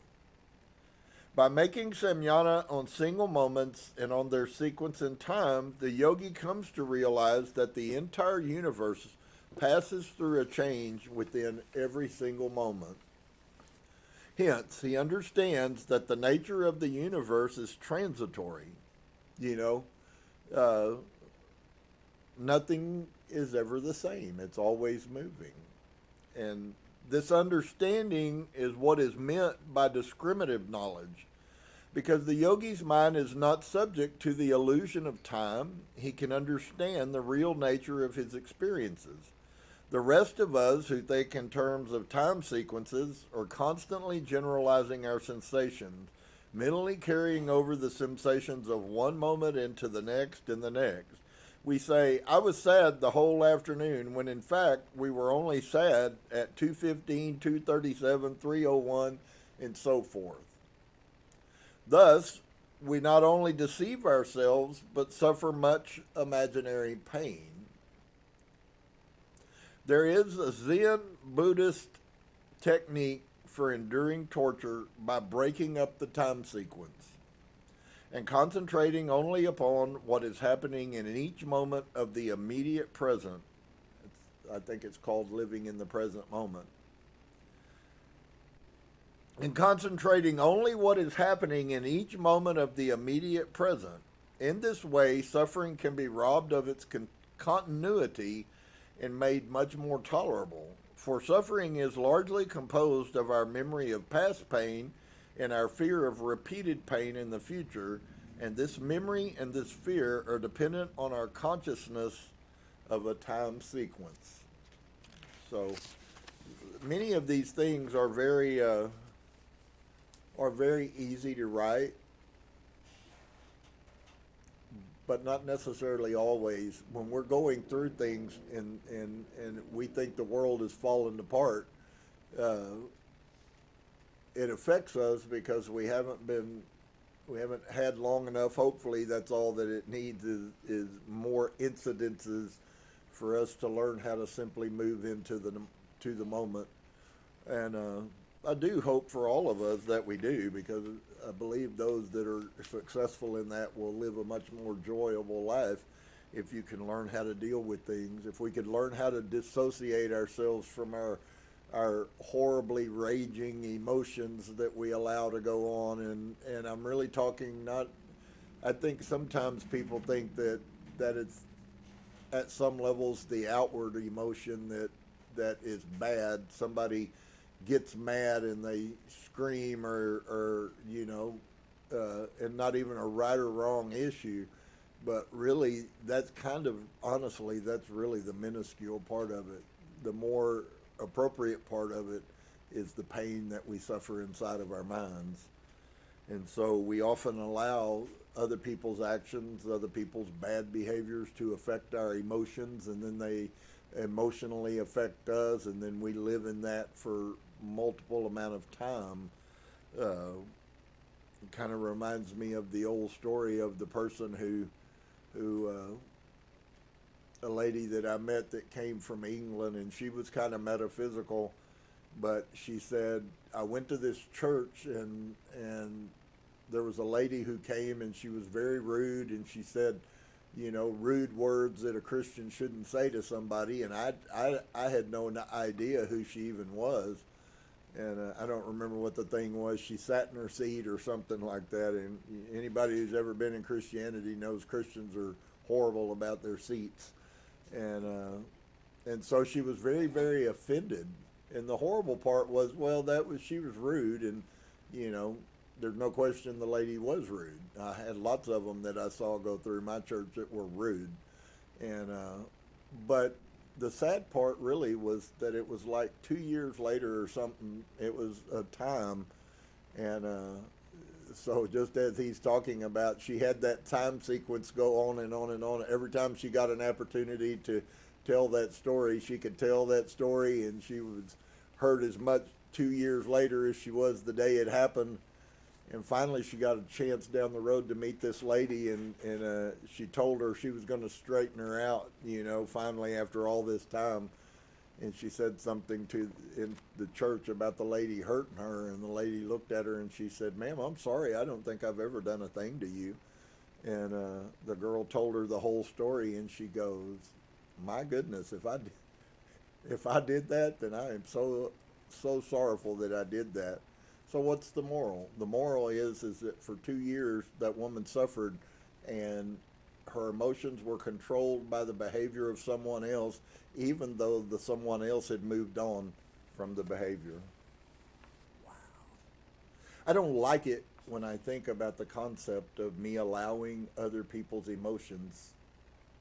By making samyana on single moments and on their sequence in time, the yogi comes to realize that the entire universe passes through a change within every single moment. Hence, he understands that the nature of the universe is transitory. Nothing is ever the same. It's always moving. And this understanding is what is meant by discriminative knowledge, because the yogi's mind is not subject to the illusion of time. He can understand the real nature of his experiences. The rest of us who think in terms of time sequences are constantly generalizing our sensations, mentally carrying over the sensations of one moment into the next and the next. We say, I was sad the whole afternoon, when in fact we were only sad at 2:15, 2:37, 3:01, and so forth. Thus, we not only deceive ourselves, but suffer much imaginary pain. There is a Zen Buddhist technique for enduring torture by breaking up the time sequence and concentrating only upon what is happening in each moment of the immediate present. I think it's called living in the present moment. And concentrating only what is happening in each moment of the immediate present. In this way, suffering can be robbed of its continuity and made much more tolerable. For suffering is largely composed of our memory of past pain and our fear of repeated pain in the future, and this memory and this fear are dependent on our consciousness of a time sequence. So many of these things are very easy to write, but not necessarily always. When we're going through things and we think the world is falling apart, it affects us because we haven't had long enough. Hopefully that's all that it needs is more incidences for us to learn how to simply move into the moment. And I do hope for all of us that we do, because I believe those that are successful in that will live a much more enjoyable life if you can learn how to deal with things. If we could learn how to dissociate ourselves from our horribly raging emotions that we allow to go on. And I'm really talking not, I think sometimes people think that it's at some levels the outward emotion that is bad. Somebody gets mad and they scream or and not even a right or wrong issue, but really that's kind of, honestly, that's really the minuscule part of it. The more appropriate part of it is the pain that we suffer inside of our minds. And so we often allow other people's actions, other people's bad behaviors to affect our emotions, and then they emotionally affect us, and then we live in that for multiple amount of time. It kind of reminds me of the old story of the person who a lady that I met that came from England, and she was kind of metaphysical, but she said, I went to this church and there was a lady who came and she was very rude, and she said, rude words that a Christian shouldn't say to somebody, and I had no idea who she even was. And I don't remember what the thing was. She sat in her seat or something like that. And anybody who's ever been in Christianity knows Christians are horrible about their seats. And so she was very, very offended. And the horrible part was, she was rude. And, there's no question the lady was rude. I had lots of them that I saw go through my church that were rude. And, but the sad part really was that it was like 2 years later or something. It was a time, and so just as he's talking about, she had that time sequence go on and on and on. Every time she got an opportunity to tell that story, she could tell that story, and she was hurt as much 2 years later as she was the day it happened. And finally she got a chance down the road to meet this lady, and she told her she was going to straighten her out, finally after all this time. And she said something in the church about the lady hurting her, and the lady looked at her and she said, "Ma'am, I'm sorry, I don't think I've ever done a thing to you." And the girl told her the whole story, and she goes, "My goodness, if I did that, then I am so sorrowful that I did that." So what's the moral? The moral is that for 2 years that woman suffered, and her emotions were controlled by the behavior of someone else, even though the someone else had moved on from the behavior. Wow. I don't like it when I think about the concept of me allowing other people's emotions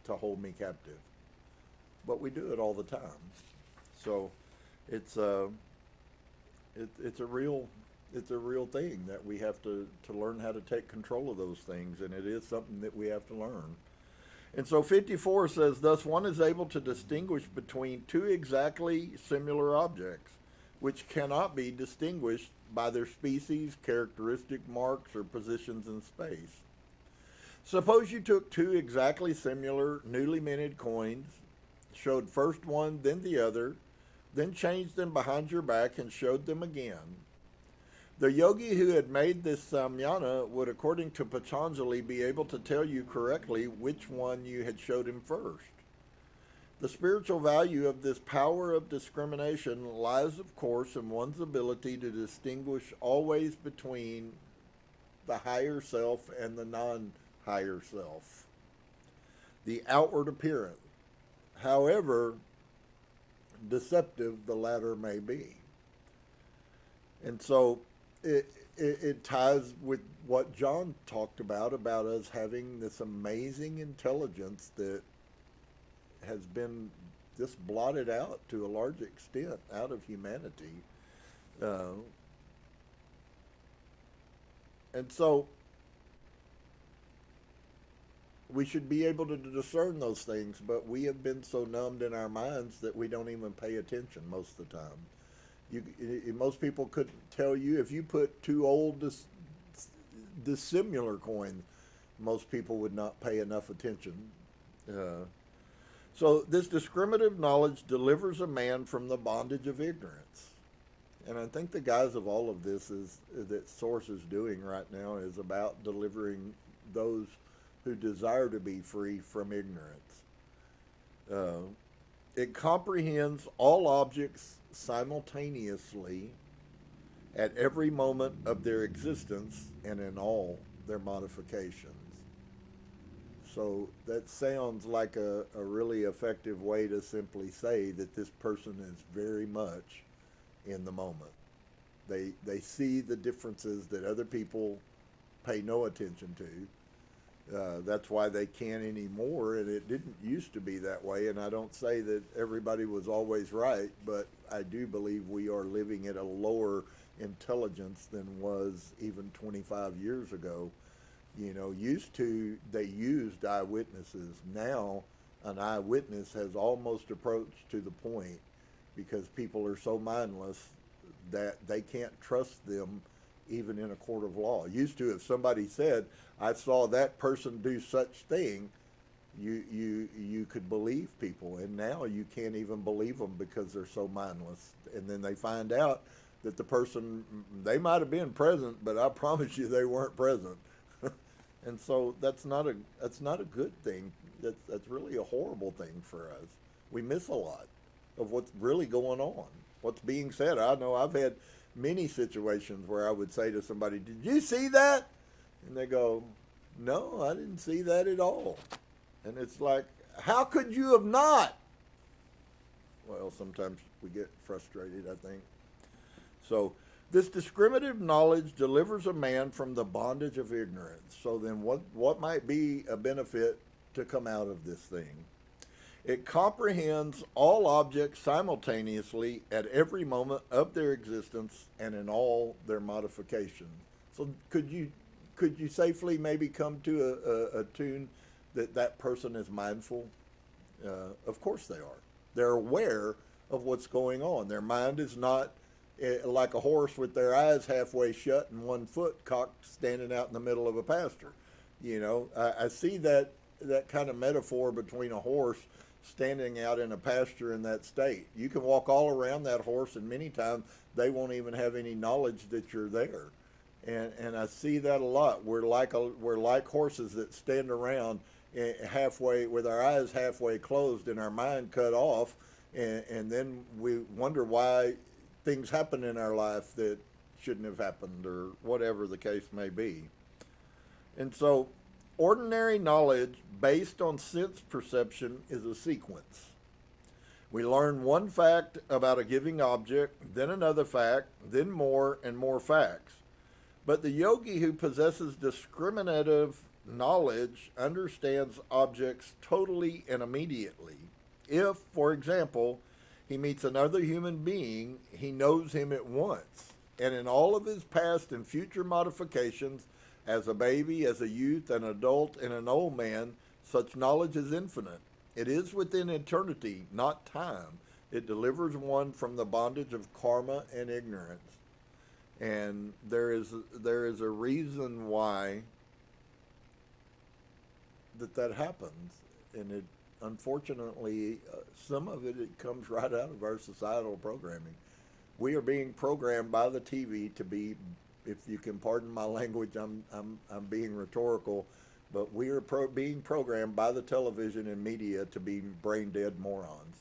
to hold me captive. But we do it all the time. So it's a real thing that we have to learn how to take control of those things, and it is something that we have to learn. And so 54 says, thus one is able to distinguish between two exactly similar objects, which cannot be distinguished by their species, characteristic marks, or positions in space. Suppose you took two exactly similar, newly minted coins, showed first one, then the other, then changed them behind your back and showed them again. The yogi who had made this samyana would, according to Patanjali, be able to tell you correctly which one you had showed him first. The spiritual value of this power of discrimination lies, of course, in one's ability to distinguish always between the higher self and the non-higher self, the outward appearance. However, deceptive the latter may be. And so it ties with what John talked about us having this amazing intelligence that has been just blotted out to a large extent out of humanity. And so we should be able to discern those things, but we have been so numbed in our minds that we don't even pay attention most of the time. Most people couldn't tell you if you put two old dissimilar coins, most people would not pay enough attention. So this discriminative knowledge delivers a man from the bondage of ignorance. And I think the guise of all of this that Source is doing right now is about delivering those who desire to be free from ignorance. It comprehends all objects simultaneously at every moment of their existence and in all their modifications. So that sounds like a really effective way to simply say that this person is very much in the moment. They see the differences that other people pay no attention to. That's why they can't anymore, and it didn't used to be that way. And I don't say that everybody was always right, but I do believe we are living at a lower intelligence than was even 25 years ago. You know, they used eyewitnesses. Now an eyewitness has almost approached to the point, because people are so mindless that they can't trust them even in a court of law. Used to, if somebody said, I saw that person do such thing, you could believe people. And now you can't even believe them because they're so mindless. And then they find out that the person, they might have been present, but I promise you they weren't present. And so that's not a good thing. That's really a horrible thing for us. We miss a lot of what's really going on, what's being said. I know I've had many situations where I would say to somebody, did you see that? And they go, no, I didn't see that at all. And it's like, how could you have not? Well, sometimes we get frustrated, I think. So this discriminative knowledge delivers a man from the bondage of ignorance. So then what might be a benefit to come out of this thing? It comprehends all objects simultaneously at every moment of their existence and in all their modifications. So could you safely maybe come to a tune that person is mindful? Of course they are. They're aware of what's going on. Their mind is not like a horse with their eyes halfway shut and one foot cocked standing out in the middle of a pasture. You know, I see that kind of metaphor between a horse standing out in a pasture in that state. You can walk all around that horse, and many times they won't even have any knowledge that you're there. And I see that a lot. We're like horses that stand around halfway with our eyes halfway closed and our mind cut off, and then we wonder why things happen in our life that shouldn't have happened, or whatever the case may be. And so ordinary knowledge based on sense perception is a sequence. We learn one fact about a given object, then another fact, then more and more facts. But the yogi who possesses discriminative knowledge understands objects totally and immediately. If, for example, he meets another human being, he knows him at once. And in all of his past and future modifications, as a baby, as a youth, an adult, and an old man, such knowledge is infinite. It is within eternity, not time. It delivers one from the bondage of karma and ignorance. And there is a reason why that happens. And it, unfortunately, some of it comes right out of our societal programming. We are being programmed by the TV to be, if you can pardon my language, I'm being rhetorical, but we are being programmed by the television and media to be brain dead morons,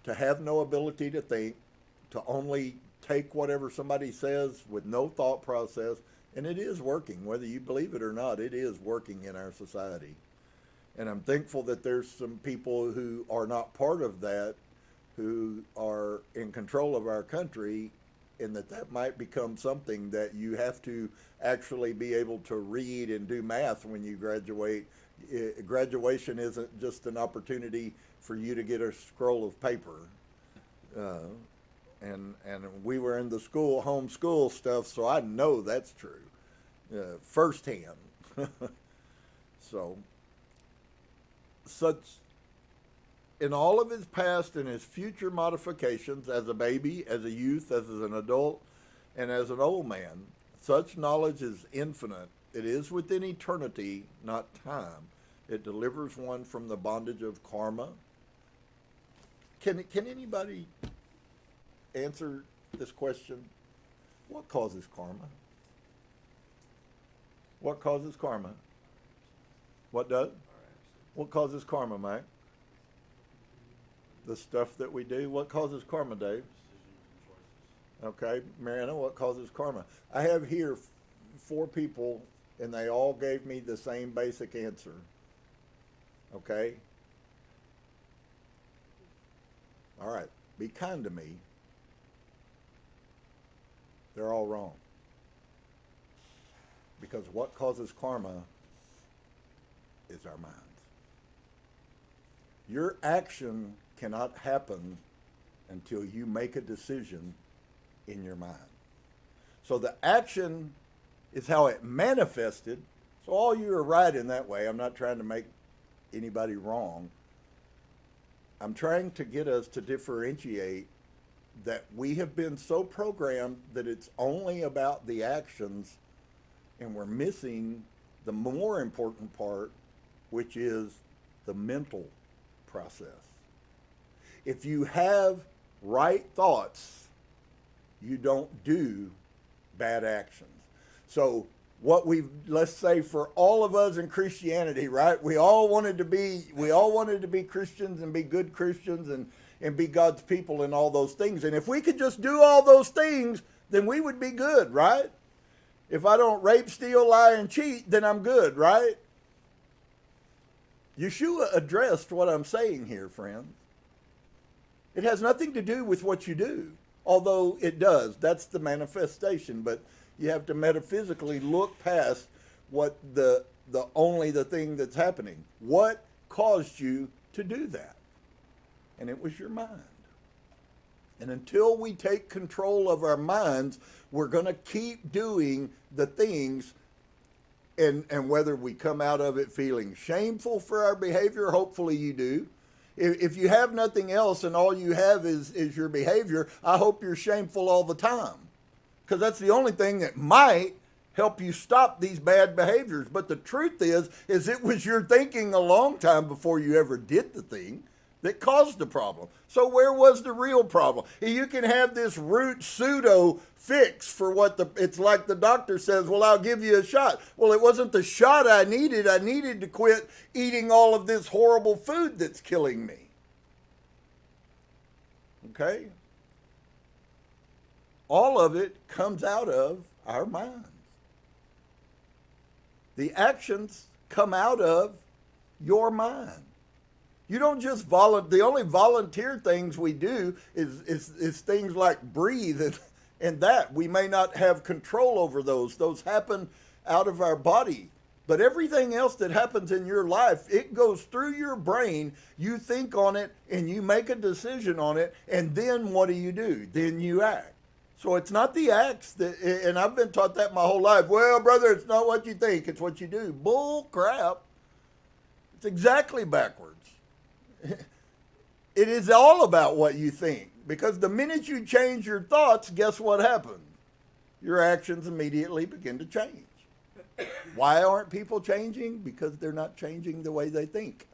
to have no ability to think, to only take whatever somebody says with no thought process. And it is working, whether you believe it or not. It is working in our society. And I'm thankful that there's some people who are not part of that, who are in control of our country, and that might become something that you have to actually be able to read and do math when you graduate. Graduation isn't just an opportunity for you to get a scroll of paper. And we were in the home school stuff, so I know that's true, firsthand. So, in all of his past and his future modifications, as a baby, as a youth, as an adult, and as an old man, such knowledge is infinite. It is within eternity, not time. It delivers one from the bondage of karma. Can anybody answer this question? What causes karma? What causes karma? What does? What causes karma, Mike? The stuff that we do. What causes karma, Dave? Okay, Mariana, what causes karma? I have here 4 people, and they all gave me the same basic answer. Okay? All right, be kind to me. They're all wrong. Because what causes karma is our minds. Your action cannot happen until you make a decision in your mind. So the action is how it manifested. So all you are right in that way. I'm not trying to make anybody wrong. I'm trying to get us to differentiate that we have been so programmed that it's only about the actions, and we're missing the more important part, which is the mental process. If you have right thoughts, you don't do bad actions. So let's say for all of us in Christianity, right? We all wanted to be Christians and be good Christians and be God's people and all those things. And if we could just do all those things, then we would be good, right? If I don't rape, steal, lie, and cheat, then I'm good, right? Yeshua addressed what I'm saying here, friends. It has nothing to do with what you do, although it does. That's the manifestation, but you have to metaphysically look past what the thing that's happening. What caused you to do that? And it was your mind. And until we take control of our minds, we're going to keep doing the things, and whether we come out of it feeling shameful for our behavior, hopefully you do. If you have nothing else and all you have is your behavior, I hope you're shameful all the time. Because that's the only thing that might help you stop these bad behaviors. But the truth is it was your thinking a long time before you ever did the thing that caused the problem. So where was the real problem? You can have this root pseudo fix for it's like the doctor says, well, I'll give you a shot. Well, it wasn't the shot I needed. I needed to quit eating all of this horrible food that's killing me. Okay? All of it comes out of our minds. The actions come out of your mind. You don't just the only volunteer things we do is things like breathe and that. We may not have control over those. Those happen out of our body. But everything else that happens in your life, it goes through your brain. You think on it and you make a decision on it. And then what do? Then you act. So it's not the acts and I've been taught that my whole life. Well, brother, it's not what you think, it's what you do. Bull crap. It's exactly backwards. It is all about what you think, because the minute you change your thoughts, guess what happens? Your actions immediately begin to change. Why aren't people changing? Because they're not changing the way they think.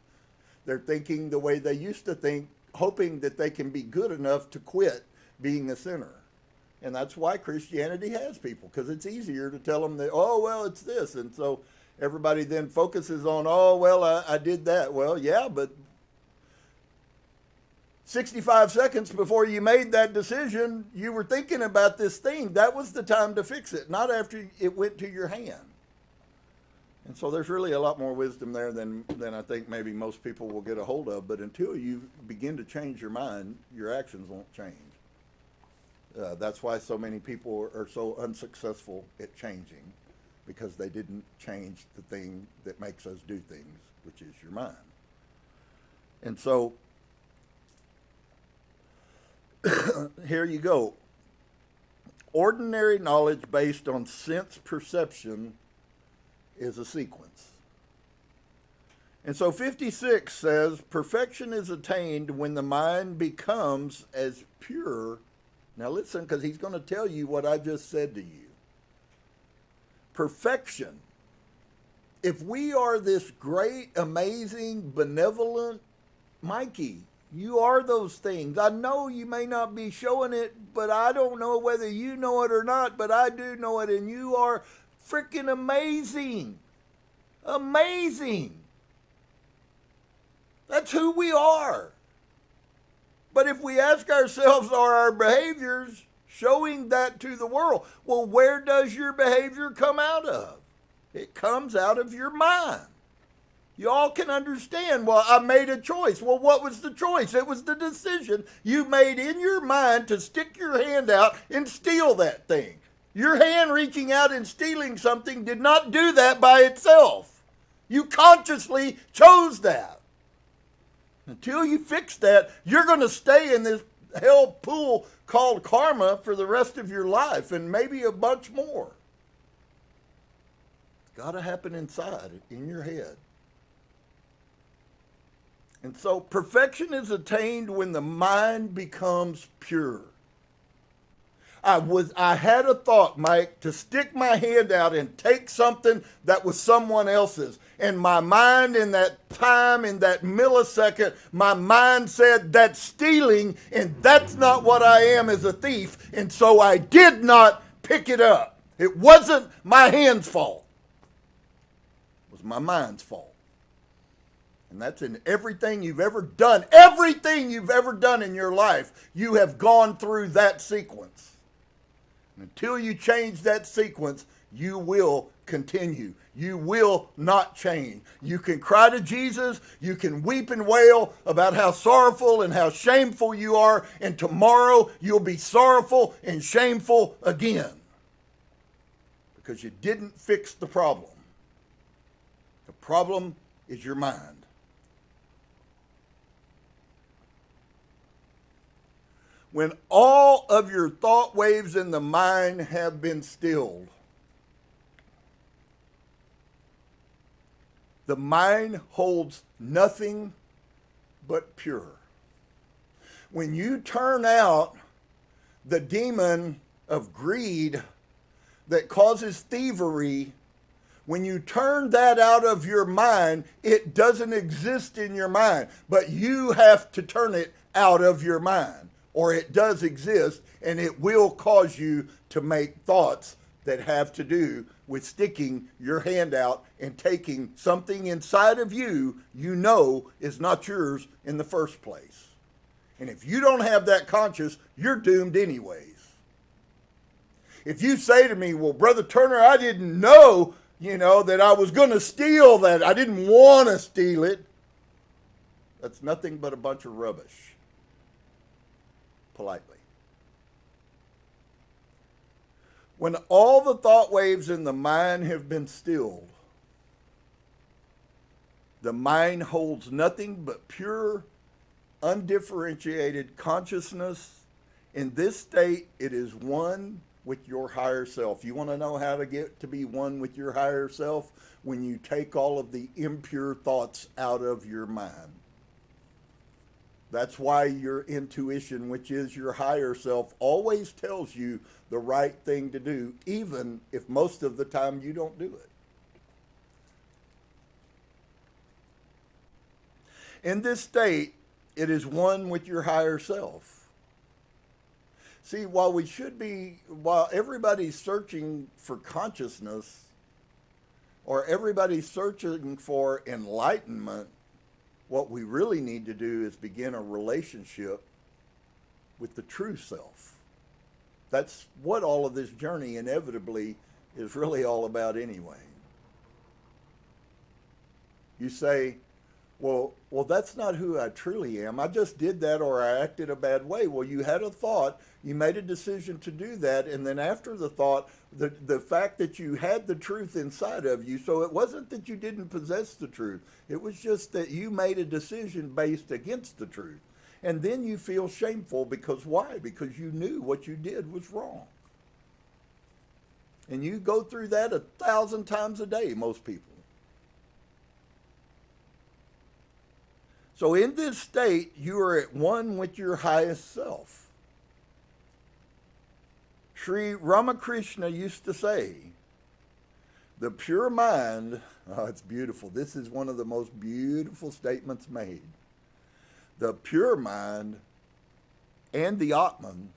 They're thinking the way they used to think, hoping that they can be good enough to quit being a sinner. And that's why Christianity has people, because it's easier to tell them that, oh, well, it's this. And so everybody then focuses on, oh, well, I did that. Well, yeah, but 65 seconds before you made that decision, you were thinking about this thing. That was the time to fix it, not after it went to your hand. And so there's really a lot more wisdom there than I think maybe most people will get a hold of. But until you begin to change your mind, your actions won't change. That's why so many people are so unsuccessful at changing, because they didn't change the thing that makes us do things, which is your mind. And so here you go. Ordinary knowledge based on sense perception is a sequence. And so 56 says, perfection is attained when the mind becomes as pure. Now listen, because he's going to tell you what I just said to you. Perfection. If we are this great, amazing, benevolent, Mikey, you are those things. I know you may not be showing it, but I don't know whether you know it or not, but I do know it, and you are freaking amazing. Amazing. That's who we are. But if we ask ourselves, are our behaviors showing that to the world? Well, where does your behavior come out of? It comes out of your mind. You all can understand, well, I made a choice. Well, what was the choice? It was the decision you made in your mind to stick your hand out and steal that thing. Your hand reaching out and stealing something did not do that by itself. You consciously chose that. Until you fix that, you're going to stay in this hell pool called karma for the rest of your life, and maybe a bunch more. It's got to happen inside, in your head. And so perfection is attained when the mind becomes pure. I had a thought, Mike, to stick my hand out and take something that was someone else's. And my mind in that time, in that millisecond, my mind said, that's stealing, and that's not what I am as a thief. And so I did not pick it up. It wasn't my hand's fault. It was my mind's fault. And that's in everything you've ever done. Everything you've ever done in your life, you have gone through that sequence. And until you change that sequence, you will continue. You will not change. You can cry to Jesus. You can weep and wail about how sorrowful and how shameful you are. And tomorrow you'll be sorrowful and shameful again. Because you didn't fix the problem. The problem is your mind. When all of your thought waves in the mind have been stilled, the mind holds nothing but pure. When you turn out the demon of greed that causes thievery, when you turn that out of your mind, it doesn't exist in your mind, but you have to turn it out of your mind. Or it does exist, and it will cause you to make thoughts that have to do with sticking your hand out and taking something inside of you know is not yours in the first place. And if you don't have that conscious, you're doomed anyways. If you say to me, well, Brother Turner, I didn't know, that I was going to steal that. I didn't want to steal it. That's nothing but a bunch of rubbish. Politely. When all the thought waves in the mind have been stilled, the mind holds nothing but pure, undifferentiated consciousness. In this state, it is one with your higher self. You want to know how to get to be one with your higher self? When you take all of the impure thoughts out of your mind. That's why your intuition, which is your higher self, always tells you the right thing to do, even if most of the time you don't do it. In this state, it is one with your higher self. See, while everybody's searching for consciousness, or everybody's searching for enlightenment, what we really need to do is begin a relationship with the true self. That's what all of this journey inevitably is really all about anyway. You say, well, that's not who I truly am. I just did that, or I acted a bad way. Well, you had a thought, you made a decision to do that, and then after the thought, the fact that you had the truth inside of you, so it wasn't that you didn't possess the truth. It was just that you made a decision based against the truth. And then you feel shameful because why? Because you knew what you did was wrong. And you go through that 1,000 times a day, most people. So in this state, you are at one with your highest self. Sri Ramakrishna used to say, the pure mind, oh, it's beautiful. This is one of the most beautiful statements made. The pure mind and the Atman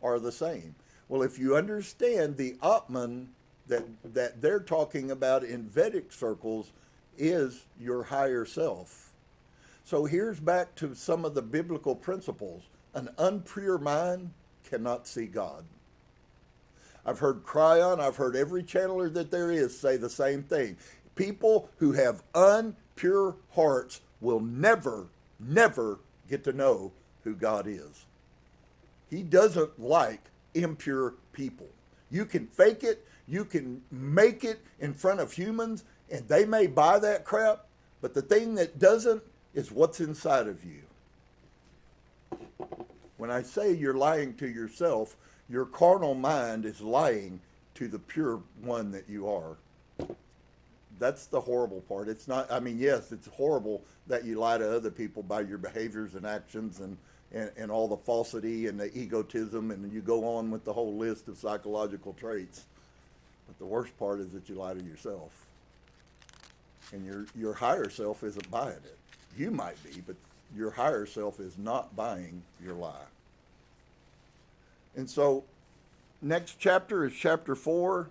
are the same. Well, if you understand the Atman that they're talking about in Vedic circles is your higher self. So here's back to some of the biblical principles. An impure mind cannot see God. I've heard Cryon, I've heard every channeler that there is say the same thing. People who have impure hearts will never get to know who God is. He doesn't like impure people. You can fake it, you can make it in front of humans, and they may buy that crap, but the thing that doesn't is what's inside of you. When I say you're lying to yourself, your carnal mind is lying to the pure one that you are. That's the horrible part. It's not, I mean, yes, it's horrible that you lie to other people by your behaviors and actions and all the falsity and the egotism, and you go on with the whole list of psychological traits. But the worst part is that you lie to yourself. And your higher self isn't buying it. You might be, but your higher self is not buying your lie. And so, next chapter is chapter 4,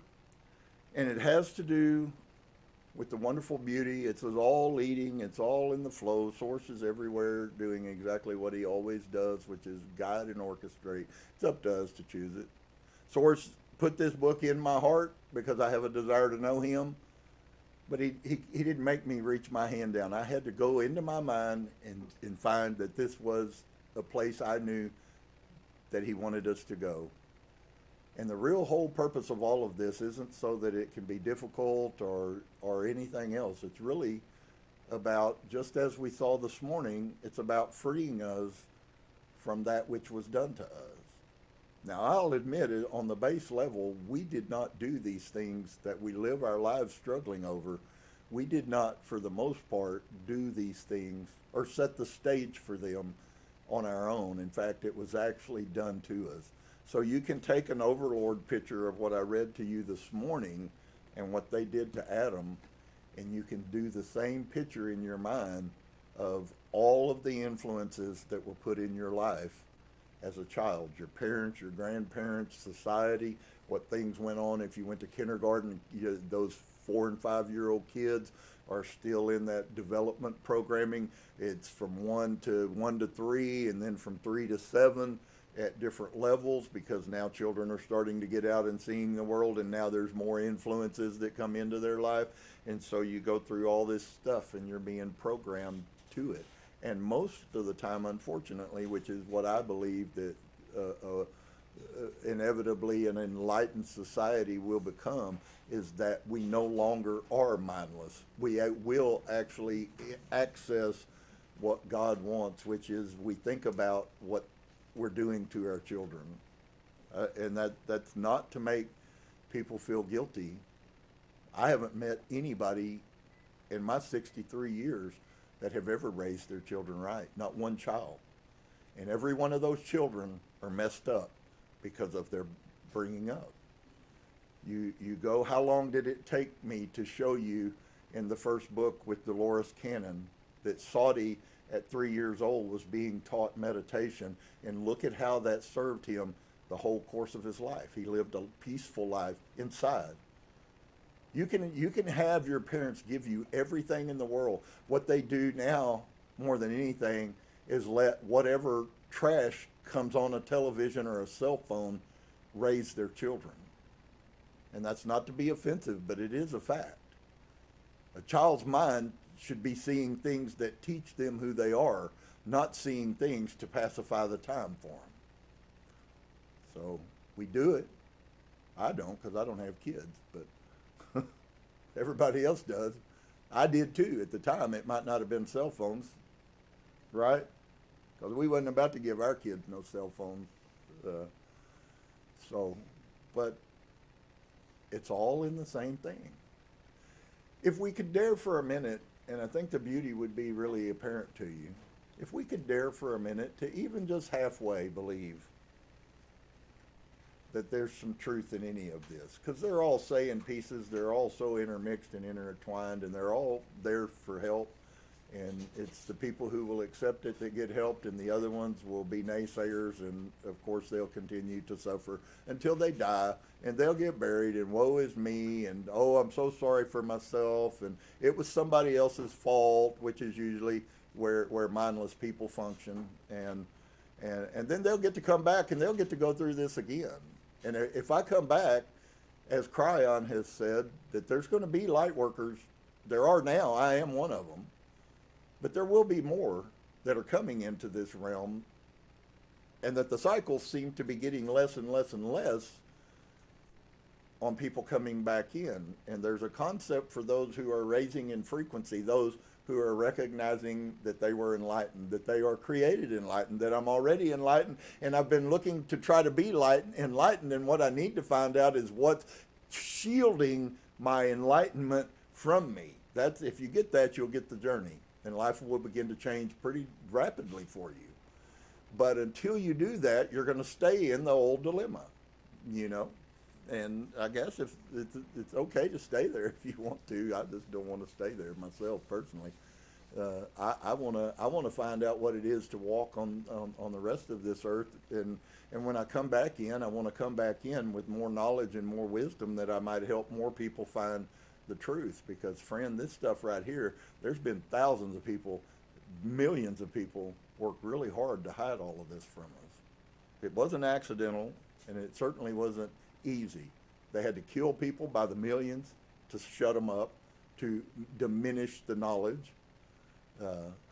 and it has to do with the wonderful beauty. It's all leading, it's all in the flow. Source is everywhere doing exactly what he always does, which is guide and orchestrate. It's up to us to choose it. Source put this book in my heart because I have a desire to know him. But he didn't make me reach my hand down. I had to go into my mind and find that this was a place I knew that he wanted us to go. And the real whole purpose of all of this isn't so that it can be difficult or anything else. It's really about, just as we saw this morning, it's about freeing us from that which was done to us. Now, I'll admit it, on the base level, we did not do these things that we live our lives struggling over. We did not, for the most part, do these things or set the stage for them on our own. In fact, it was actually done to us. So you can take an overlord picture of what I read to you this morning and what they did to Adam, and you can do the same picture in your mind of all of the influences that were put in your life as a child, your parents, your grandparents, society, what things went on. If you went to kindergarten, those 4 and 5 year old kids are still in that development programming. It's from 1 to 3, and then from 3 to 7 at different levels, because now children are starting to get out and seeing the world, and now there's more influences that come into their life. And so you go through all this stuff and you're being programmed to it. And most of the time, unfortunately, which is what I believe that inevitably an enlightened society will become, is that we no longer are mindless. We will actually access what God wants, which is we think about what we're doing to our children. And that's not to make people feel guilty. I haven't met anybody in my 63 years that have ever raised their children right. Not one child. And every one of those children are messed up because of their bringing up. You go, how long did it take me to show you in the first book with Dolores Cannon that Saudi at 3 years old was being taught meditation, and look at how that served him the whole course of his life. He lived a peaceful life inside. You can have your parents give you everything in the world. What they do now, more than anything, is let whatever trash comes on a television or a cell phone raise their children. And that's not to be offensive, but it is a fact. A child's mind should be seeing things that teach them who they are, not seeing things to pacify the time for them. So we do it. I don't, because I don't have kids, but everybody else does. I did too at the time. It might not have been cell phones, right? Because we wasn't about to give our kids no cell phones. But it's all in the same thing. If we could dare for a minute, and I think the beauty would be really apparent to you, if we could dare for a minute to even just halfway believe that there's some truth in any of this, because they're all saying pieces, they're all so intermixed and intertwined, and they're all there for help, and it's the people who will accept it that get helped, and the other ones will be naysayers, and of course they'll continue to suffer until they die, and they'll get buried, and woe is me, and oh, I'm so sorry for myself, and it was somebody else's fault, which is usually where mindless people function, and then they'll get to come back, and they'll get to go through this again. And if I come back, as Cryon has said, that there's going to be light workers, there are now, I am one of them, but there will be more that are coming into this realm, and that the cycles seem to be getting less and less and less on people coming back in. And there's a concept for those who are raising in frequency, those who are recognizing that they were enlightened, that they are created enlightened, that I'm already enlightened, and I've been looking to try to be enlightened, and what I need to find out is what's shielding my enlightenment from me. That's, if you get that, you'll get the journey, and life will begin to change pretty rapidly for you. But until you do that, you're going to stay in the old dilemma, you know. And I guess if it's okay to stay there if you want to. I just don't want to stay there myself personally. I want to find out what it is to walk on the rest of this earth, and when I come back in, I want to come back in with more knowledge and more wisdom, that I might help more people find the truth. Because friend, this stuff right here, there's been thousands of people, millions of people work really hard to hide all of this from us. It wasn't accidental, and it certainly wasn't easy. They had to kill people by the millions to shut them up, to diminish the knowledge.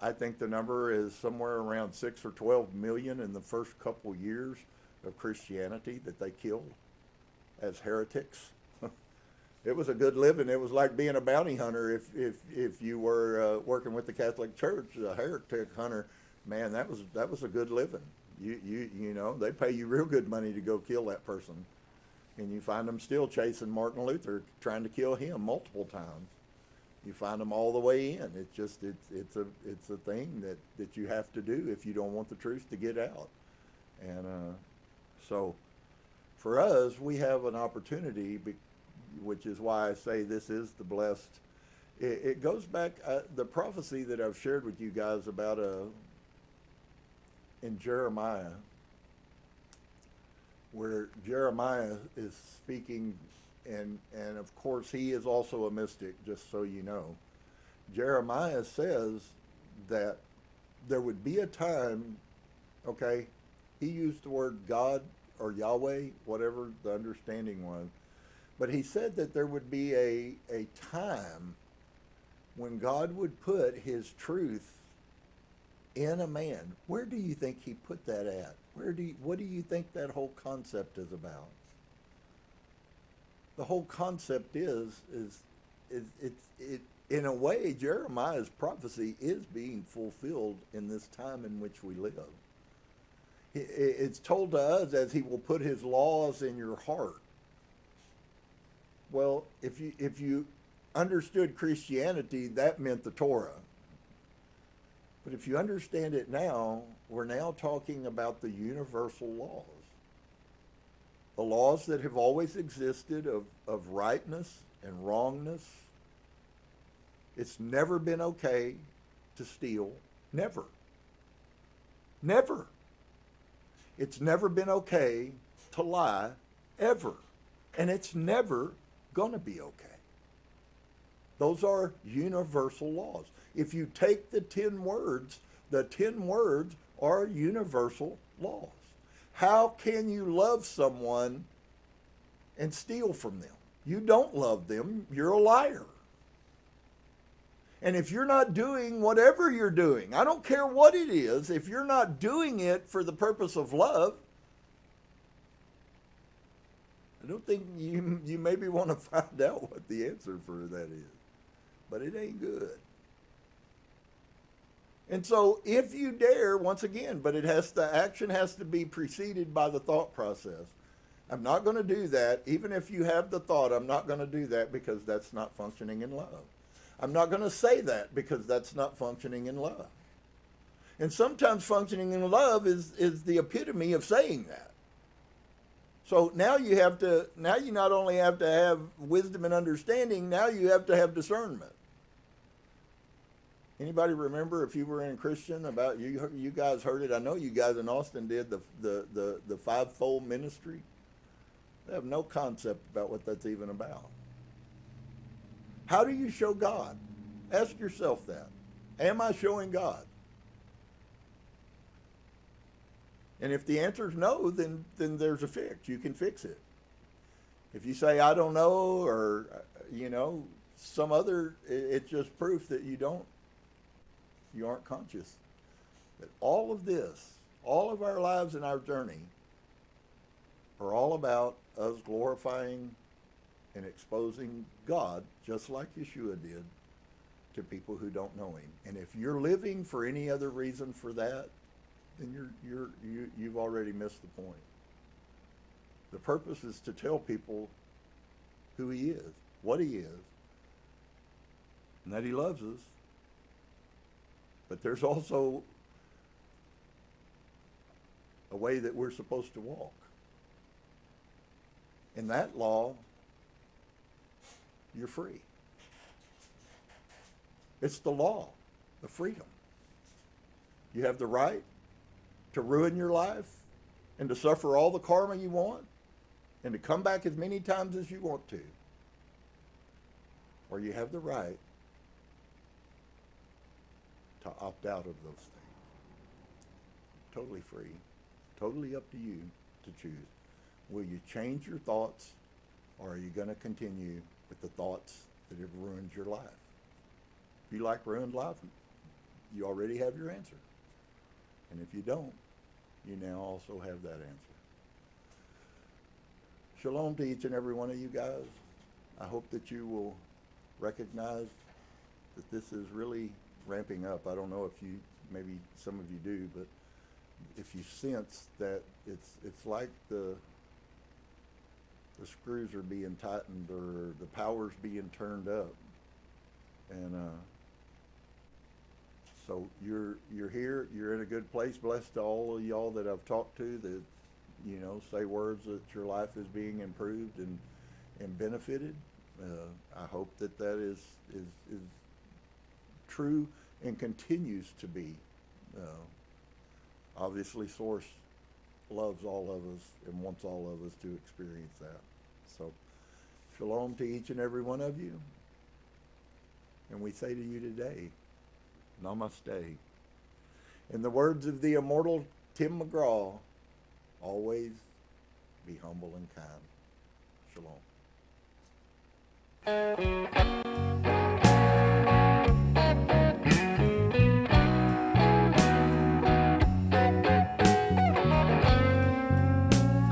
I think the number is somewhere around 6 or 12 million in the first couple years of Christianity that they killed as heretics. It was a good living. It was like being a bounty hunter. If you were working with the Catholic Church, a heretic hunter, man, that was a good living. You know, they pay you real good money to go kill that person. And you find them still chasing Martin Luther, trying to kill him multiple times. You find them all the way in. It's a thing that you have to do if you don't want the truth to get out. And so for us, we have an opportunity, which is why I say this is the blessed. It goes back, the prophecy that I've shared with you guys about in Jeremiah, where Jeremiah is speaking, and of course he is also a mystic, just so you know. Jeremiah says that there would be a time, okay, he used the word God or Yahweh, whatever the understanding was, but he said that there would be a time when God would put his truth in a man. Where do you think he put that at? What do you think that whole concept is about? The whole concept is in a way, Jeremiah's prophecy is being fulfilled in this time in which we live. It's told to us as he will put his laws in your heart. Well, if you understood Christianity, that meant the Torah. But if you understand it now, we're now talking about the universal laws. The laws that have always existed of rightness and wrongness. It's never been okay to steal. Never. Never. It's never been okay to lie, ever. And it's never going to be okay. Those are universal laws. If you take the 10 words are universal laws. How can you love someone and steal from them? You don't love them, you're a liar. And if you're not doing whatever you're doing, I don't care what it is, if you're not doing it for the purpose of love, I don't think you maybe want to find out what the answer for that is. But it ain't good. And so if you dare, once again, but action has to be preceded by the thought process. I'm not going to do that. Even if you have the thought, I'm not going to do that because that's not functioning in love. I'm not going to say that because that's not functioning in love. And sometimes functioning in love is the epitome of saying that. So now you not only have to have wisdom and understanding, now you have to have discernment. Anybody remember, if you were in Christian, about you guys heard it? I know you guys in Austin did the fivefold ministry. They have no concept about what that's even about. How do you show God? Ask yourself that. Am I showing God? And if the answer is no, then there's a fix. You can fix it. If you say, I don't know, or, some other, it's just proof that you aren't conscious. That all of this, all of our lives and our journey are all about us glorifying and exposing God, just like Yeshua did, to people who don't know him. And if you're living for any other reason for that, then you've already missed the point. The purpose is to tell people who he is, what he is, and that he loves us. But there's also a way that we're supposed to walk. In that law, you're free. It's the law of freedom. You have the right to ruin your life and to suffer all the karma you want and to come back as many times as you want to. Or you have the right to opt out of those things. Totally free. Totally up to you to choose. Will you change your thoughts, or are you going to continue with the thoughts that have ruined your life? If you like ruined life, you already have your answer. And if you don't, you now also have that answer. Shalom to each and every one of you guys. I hope that you will recognize that this is really ramping up. I don't know if you, maybe some of you do, but if you sense that it's like the screws are being tightened or the power's being turned up. And so you're here, you're in a good place. Blessed to all of y'all that I've talked to that, say words that your life is being improved and benefited. I hope that is true and continues to be. Obviously, Source loves all of us and wants all of us to experience that. So, shalom to each and every one of you. And we say to you today, namaste. In the words of the immortal Tim McGraw, always be humble and kind. Shalom.